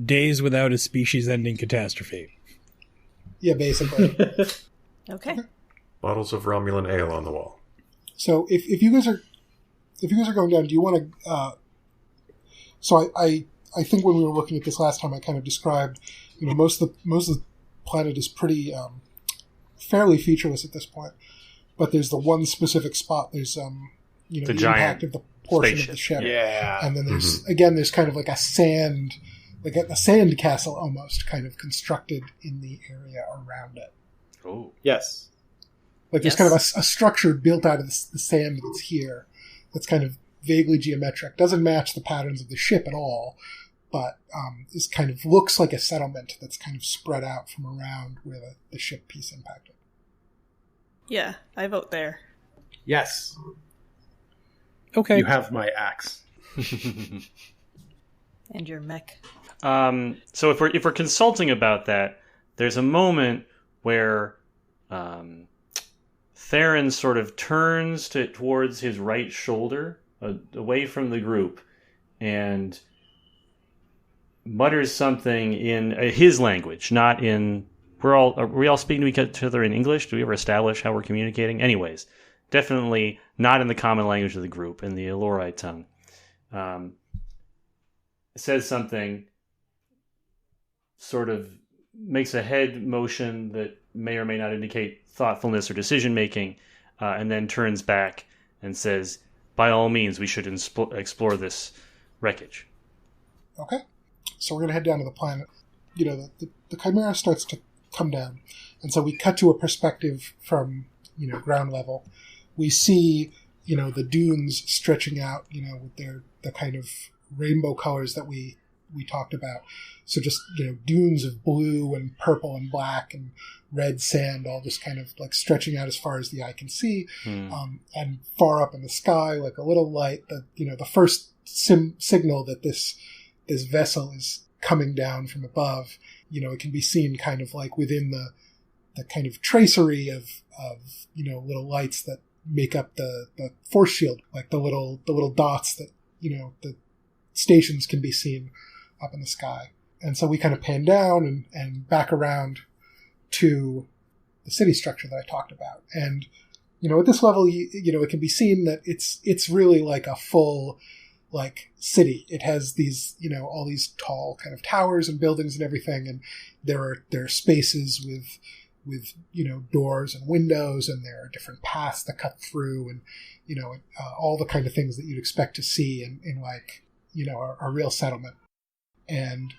Days without a species-ending catastrophe. Yeah, basically. Okay. Bottles of Romulan ale on the wall. So if you guys are going down, do you want to? So I think when we were looking at this last time, I kind of described, most of the planet is pretty fairly featureless at this point, but there's the one specific spot. There's the impact of the portion spaceship. of the ship, Yeah. and then there's kind of like a sand castle almost kind of constructed in the area around it. Oh. Yes. Like there's kind of a structure built out of the sand that's here that's kind of vaguely geometric. Doesn't match the patterns of the ship at all, but is kind of looks like a settlement that's kind of spread out from around where the ship piece impacted. Yeah, I vote there. Yes. Okay. You have my axe. And your mech. So if we're consulting about that, there's a moment where Theron sort of turns towards his right shoulder, away from the group, and mutters something in his language, not in. Are we all speaking to each other in English? Do we ever establish how we're communicating? Anyways, definitely not in the common language of the group, in the Elorite tongue. Says something, sort of makes a head motion that may or may not indicate thoughtfulness or decision making, and then turns back and says, by all means, we should explore this wreckage. Okay. So we're going to head down to the planet. The Chimera starts to come down. And so we cut to a perspective from, ground level. We see, the dunes stretching out, with the kind of rainbow colors that we talked about. So just, dunes of blue and purple and black and red sand, all just kind of like stretching out as far as the eye can see. And far up in the sky, like a little light, the first signal that this vessel is coming down from above. It can be seen kind of like within the kind of tracery of little lights that make up the force shield, like the little dots that, the stations can be seen up in the sky. And so we kind of pan down and back around to the city structure that I talked about. And, at this level, it can be seen that it's really like a full, like, city. It has these, all these tall kind of towers and buildings and everything. And there are spaces with doors and windows, and there are different paths that cut through, and, all the kind of things that you'd expect to see in like, a real settlement. And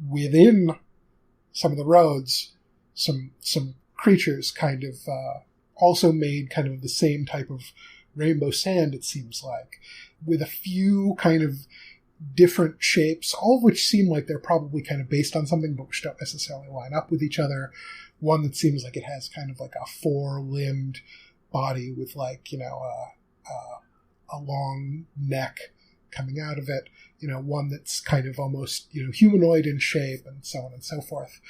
within some of the roads, some creatures kind of also made kind of the same type of rainbow sand, it seems like, with a few kind of different shapes, all of which seem like they're probably kind of based on something, but which don't necessarily line up with each other. One that seems like it has kind of like a four-limbed body with like, a long neck coming out of it. One that's kind of almost, humanoid in shape, and so on and so forth,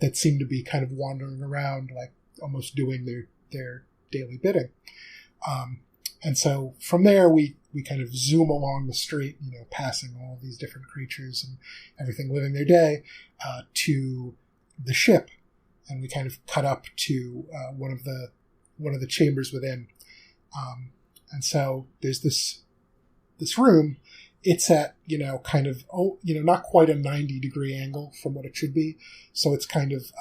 that seem to be kind of wandering around, like almost doing their daily bidding. And so from there, we kind of zoom along the street, passing all these different creatures and everything living their day, to the ship. And we kind of cut up to one of the chambers within. And so there's this room. It's at, kind of, not quite a 90-degree angle from what it should be. So it's kind of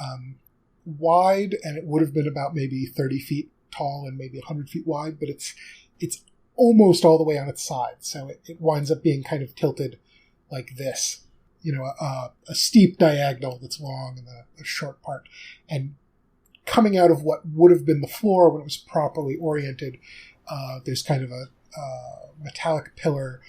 wide, and it would have been about maybe 30 feet tall and maybe 100 feet wide, but it's almost all the way on its side. So it winds up being kind of tilted like this, a steep diagonal that's long and a short part. And coming out of what would have been the floor when it was properly oriented, there's kind of a metallic pillar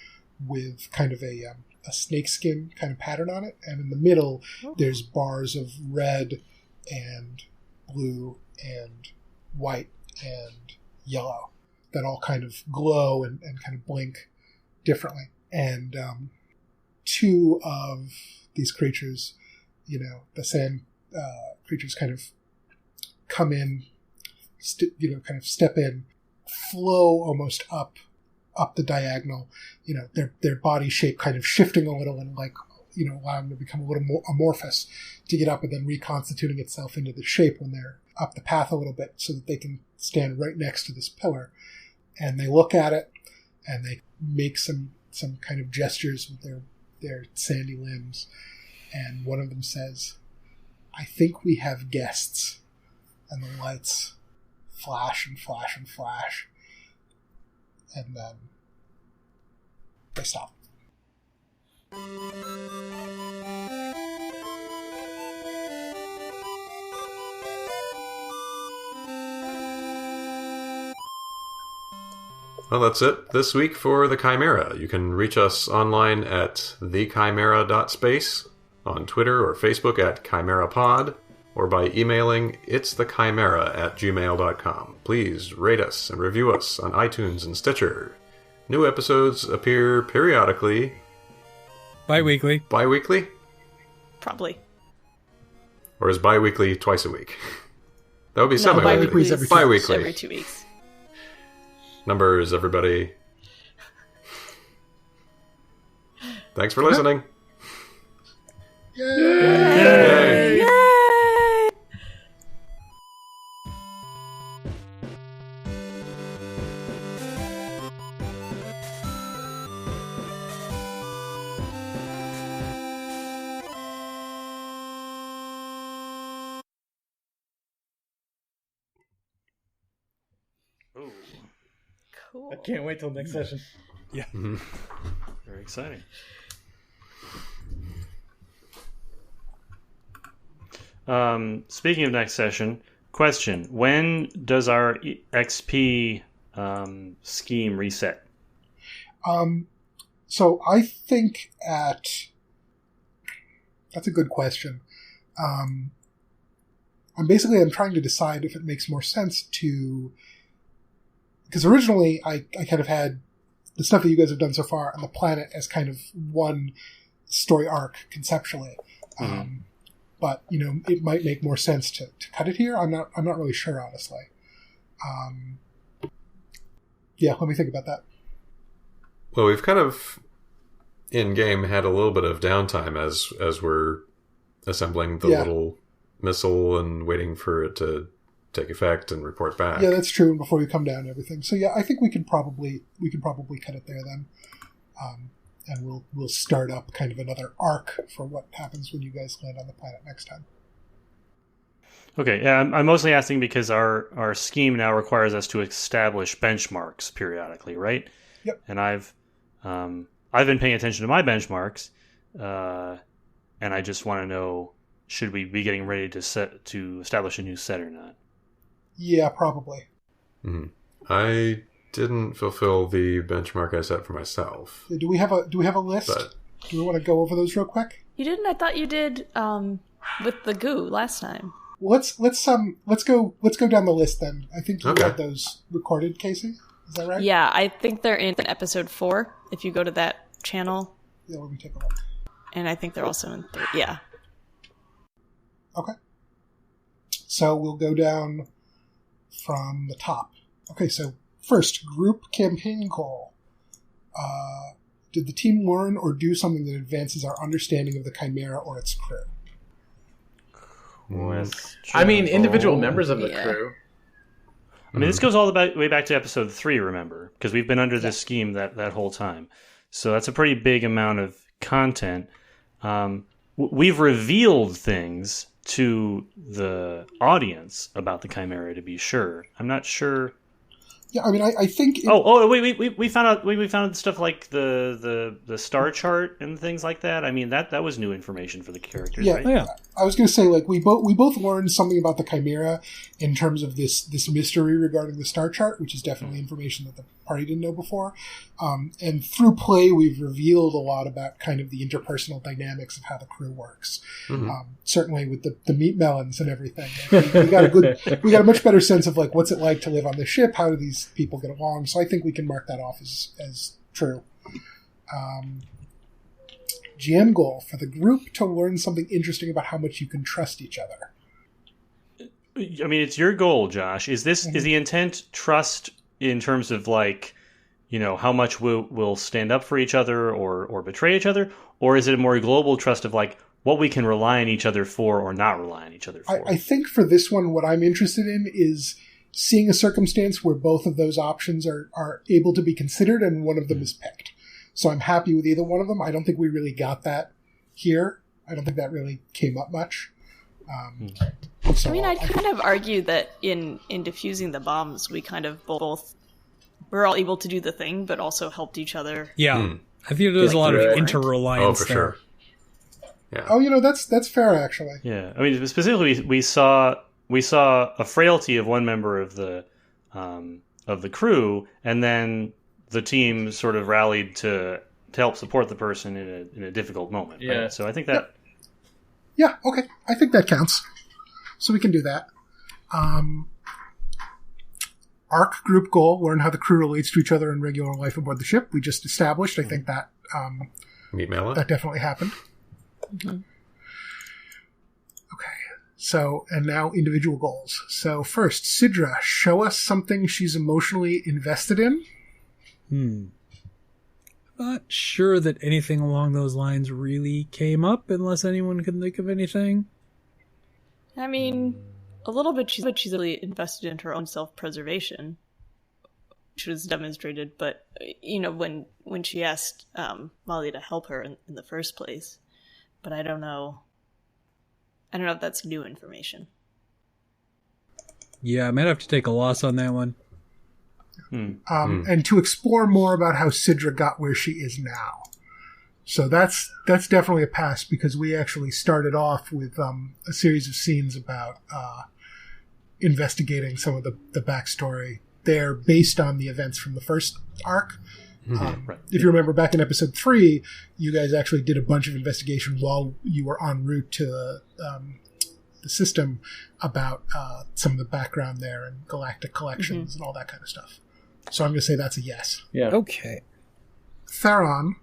with kind of a a snakeskin kind of pattern on it, and in the middle there's bars of red and blue and white and yellow that all kind of glow and kind of blink differently. And two of these creatures, the sand creatures kind of come in, kind of step in, flow almost up the diagonal, their body shape kind of shifting a little and allowing them to become a little more amorphous to get up and then reconstituting itself into the shape when they're up the path a little bit so that they can stand right next to this pillar. And they look at it and they make some kind of gestures with their sandy limbs. And one of them says, "I think we have guests." And the lights flash and flash and flash. And then they stop. Well, that's it this week for The Chimera. You can reach us online at thechimera.space, on Twitter or Facebook at ChimeraPod, or by emailing itsthechimera@gmail.com. Please rate us and review us on iTunes and Stitcher. New episodes appear periodically. Bi-weekly. Bi-weekly? Probably. Or is bi-weekly twice a week? That would be semi-weekly. bi-weekly is Bi-weekly. Every 2 weeks. Numbers, everybody. Thanks for listening. Yay! Yay! Ooh, Cool. I can't wait till next session. Yeah. very exciting. Speaking of next session, question: when does our XP scheme reset? So I think that's a good question. I'm trying to decide if it makes more sense to, because originally I kind of had the stuff that you guys have done so far on the planet as kind of one story arc conceptually. Mm-hmm. But it might make more sense to cut it here. I'm not really sure, honestly. Yeah, let me think about that. Well, we've kind of in-game had a little bit of downtime as we're assembling the little missile and waiting for it to take effect and report back. Yeah, that's true. Before you come down and everything. So yeah, I think we can probably cut it there then, and we'll start up kind of another arc for what happens when you guys land on the planet next time. Okay, yeah, I'm mostly asking because our scheme now requires us to establish benchmarks periodically, right? Yep. And I've been paying attention to my benchmarks, and I just want to know, should we be getting ready to establish a new set or not? Yeah, probably. Mm-hmm. I didn't fulfill the benchmark I set for myself. Do we have a list? But Do we want to go over those real quick? You didn't? I thought you did with the goo last time. Let's go down the list then. I think you Okay. had those recorded, Casey. Is that right? Yeah, I think they're in episode 4. If you go to that channel, Yeah, let me take a look. and I think they're also in 3. Yeah. Okay. So we'll go down from the top. Okay, so first, group campaign call. Did the team learn or do something that advances our understanding of the Chimera or its crew? I mean, individual members of the Yeah. crew. I mean, this goes all the way back to episode 3, remember? Because we've been under this scheme that whole time. So that's a pretty big amount of content. We've revealed things to the audience about the Chimera, to be sure. I'm not sure Yeah, I mean, I think... we found out stuff like the star chart and things like that. I mean, that was new information for the characters, yeah, right? Yeah. I was going to say, like, we both learned something about the Chimera in terms of this mystery regarding the star chart, which is definitely information that the party didn't know before. And through play, we've revealed a lot about kind of the interpersonal dynamics of how the crew works. Mm-hmm. Certainly with the meat melons and everything. Like, we got a much better sense of, like, what's it like to live on the ship? How do these people get along? So I think we can mark that off as true. GM goal for the group to learn something interesting about how much you can trust each other. I mean, it's your goal, Josh. Is the intent trust in terms of, like, you know, how much we'll stand up for each other or betray each other, or is it a more global trust of, like, what we can rely on each other for or not rely on each other for? I think for this one, what I'm interested in is seeing a circumstance where both of those options are able to be considered and one of them is picked. So I'm happy with either one of them. I don't think we really got that here. I don't think that really came up much. So I mean, I'd kind of argue that in defusing the bombs, we kind of both were all able to do the thing, but also helped each other. Yeah. I think there's a lot of inter-reliance Oh, for there. sure. Yeah. Oh, you know, that's fair, actually. Yeah, I mean, specifically, we saw a frailty of one member of the crew, and then the team sort of rallied to help support the person in a difficult moment. Yeah. Right? So I think that. Yeah, okay. I think that counts. So we can do that. Arc group goal, learn how the crew relates to each other in regular life aboard the ship. We just established. I think that Meet Mela? that definitely happened. Mm-hmm. Okay. So, and now individual goals. So first, Sidra, show us something she's emotionally invested in. Not sure that anything along those lines really came up, unless anyone can think of anything. I mean, a little bit. She's really invested in her own self-preservation, which was demonstrated. But you know, when she asked Molly to help her in the first place, but I don't know if that's new information. Yeah, I might have to take a loss on that one. And to explore more about how Sidra got where she is now. So that's definitely a pass, because we actually started off with a series of scenes about investigating some of the backstory there based on the events from the first arc. Right. If you remember back in episode 3, you guys actually did a bunch of investigation while you were en route to the system about some of the background there and galactic collections and all that kind of stuff. So I'm going to say that's a yes. Yeah. Okay. Theron,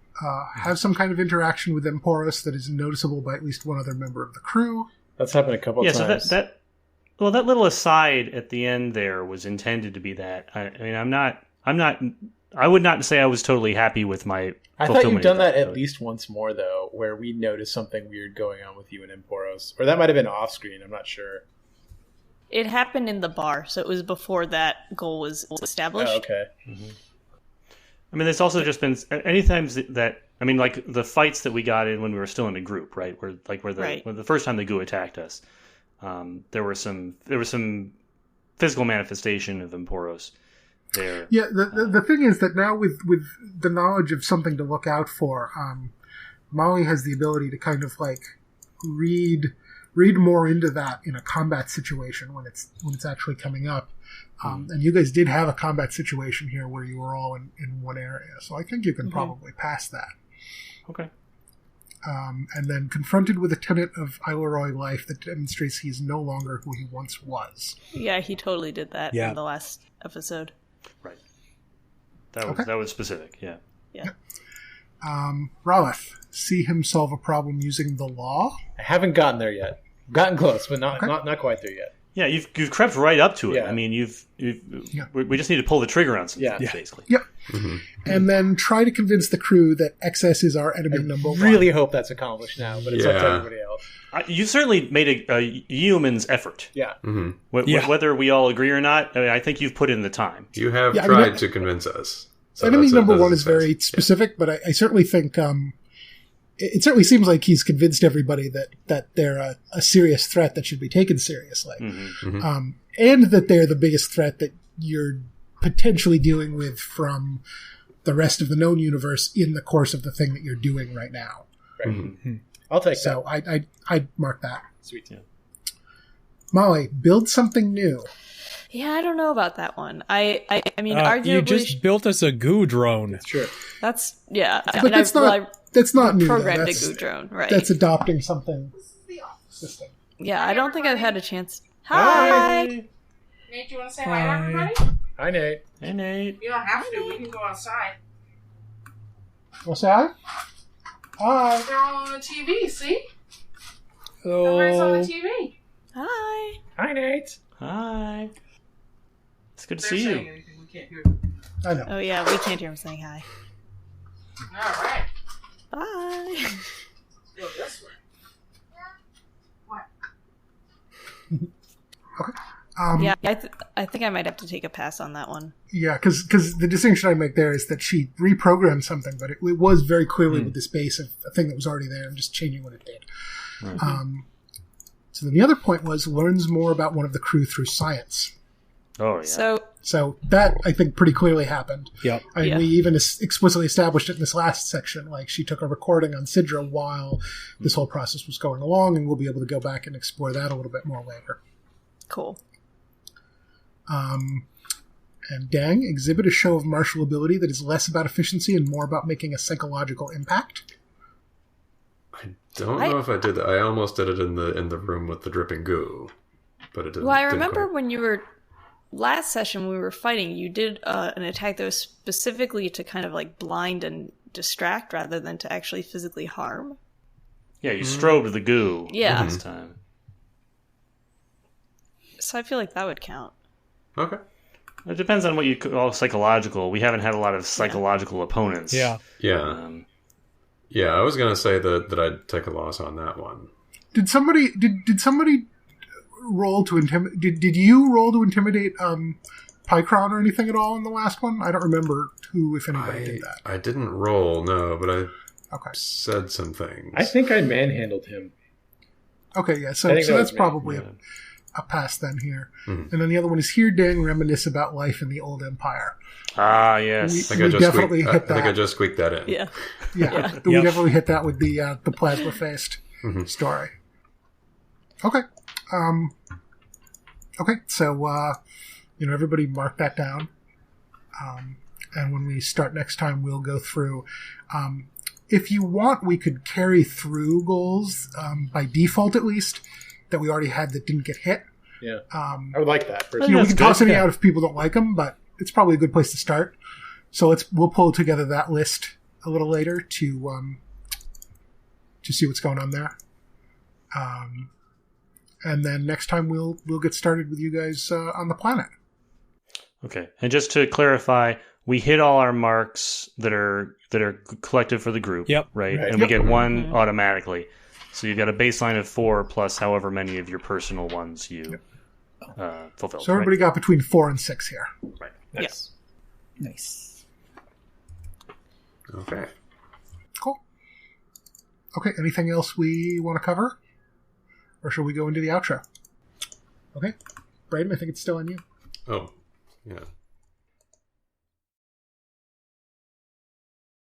have some kind of interaction with Emporos that is noticeable by at least one other member of the crew. That's happened a couple times. Yeah, so that little aside at the end there was intended to be that. I mean, I would not say I was totally happy with my I thought you've fulfillment done of that at code. least once more, though, where we noticed something weird going on with you and Emporos. Or that might have been off screen, I'm not sure. It happened in the bar, so it was before that goal was established. Oh, okay. I mean, there's also just been any times that I mean, like the fights that we got in when we were still in a group, right? Where the first time the goo attacked us, there was some physical manifestation of Emporos there. Yeah, the thing is that now with the knowledge of something to look out for, Molly has the ability to kind of like read more into that in a combat situation when it's actually coming up. And you guys did have a combat situation here where you were all in one area, so I think you can probably pass that. Okay. And then confronted with a tenet of Ileroy life that demonstrates he is no longer who he once was. Yeah, he totally did that Yeah. in the last episode. Right. That was specific. Yeah. Yeah. Ralph, see him solve a problem using the law. I haven't gotten there yet. Gotten close, but not quite there yet. Yeah, you've crept right up to it. Yeah. I mean, we just need to pull the trigger on some things, basically. Yep. And then try to convince the crew that excess is our enemy number one. Really hope that's accomplished now, but it's up to Yeah. everybody else. You certainly made a yeoman's effort. Yeah. Whether we all agree or not, I mean, I think you've put in the time. You have Yeah, I mean, tried to convince us. So enemy that's number that's one a is very success. specific, but I certainly think it certainly seems like he's convinced everybody that they're a serious threat that should be taken seriously. Mm-hmm. And that they're the biggest threat that you're potentially dealing with from the rest of the known universe in the course of the thing that you're doing right now. Right. Mm-hmm. I'll take So that. I'd mark that. Sweet. Yeah. Molly, build something new. Yeah, I don't know about that one. I mean, arguably, you just built us a goo drone. It's true. that's yeah. But that's not new. though. Programmed a That's- goo drone, right? That's adopting something existing. Yeah, I don't think I've had a chance. Hi. Hi. Nate, do you want to say hi to everybody? Hi, Nate. Hey, Nate. You don't have to. We can go outside. Want to say hi? Hi. They're all on the TV, see? Everybody's on the Oh, TV. Hi. Hi, Nate. Hi. It's good to They're see saying you. anything. We can't hear them. I know. Oh yeah, we can't hear him saying hi. All right. Bye. Go this way. What? Yeah, I think I might have to take a pass on that one. Yeah, because the distinction I make there is that she reprogrammed something, but it was very clearly with this base of a thing that was already there and just changing what it did. So then the other point was learns more about one of the crew through science. Oh, yeah. So that, I think, pretty clearly happened. yep. I mean, Yeah. we even explicitly established it in this last section. Like, she took a recording on Sidra while this whole process was going along, and we'll be able to go back and explore that a little bit more later. cool. And Dang, exhibit a show of martial ability that is less about efficiency and more about making a psychological impact. I don't know if I did that. I almost did it in the room with the dripping goo, but it didn't. Well, I didn't remember quite. when you were last session when we were fighting, you did an attack that was specifically to kind of like blind and distract rather than to actually physically harm. Yeah, you strobed the goo Yeah. this time. So I feel like that would count. Okay. It depends on what you call psychological. We haven't had a lot of psychological opponents. Yeah. Yeah. Yeah, I was gonna say that I'd take a loss on that one. Did somebody roll to intimidate? Did you roll to intimidate Pycron or anything at all in the last one? I don't remember who, if anybody, did that. I didn't roll, no, but I Okay. said some things. I think I manhandled him. Okay, yeah. I So think that that's was me, probably yeah. a pass then here. Mhm. And then the other one is here. Dang, reminisce about life in the old empire. Ah, yes. We- I think I just definitely squeaked, hit I think I that. just squeaked that in. Yeah. Yeah, we Yep. definitely hit that with the plasma faced story. Okay. Okay, so everybody mark that down. And when we start next time, we'll go through. If you want, we could carry through goals by default, at least, that we already had that didn't get hit. Yeah. I would like that. We Personally. can toss any out if people don't like them, but it's probably a good place to start. So we'll pull together that list a little later to see what's going on there. And then next time we'll get started with you guys on the planet. Okay. And just to clarify, we hit all our marks that are collected for the group. Yep. Right? Right. And we get one automatically. So you've got a baseline of 4 plus however many of your personal ones you fulfilled. So everybody right? got between 4 and 6 here. Right. Nice. Nice. Okay. Cool. Okay, anything else we want to cover? Or shall we go into the outro? Okay. Brayden, I think it's still on you. Oh, yeah.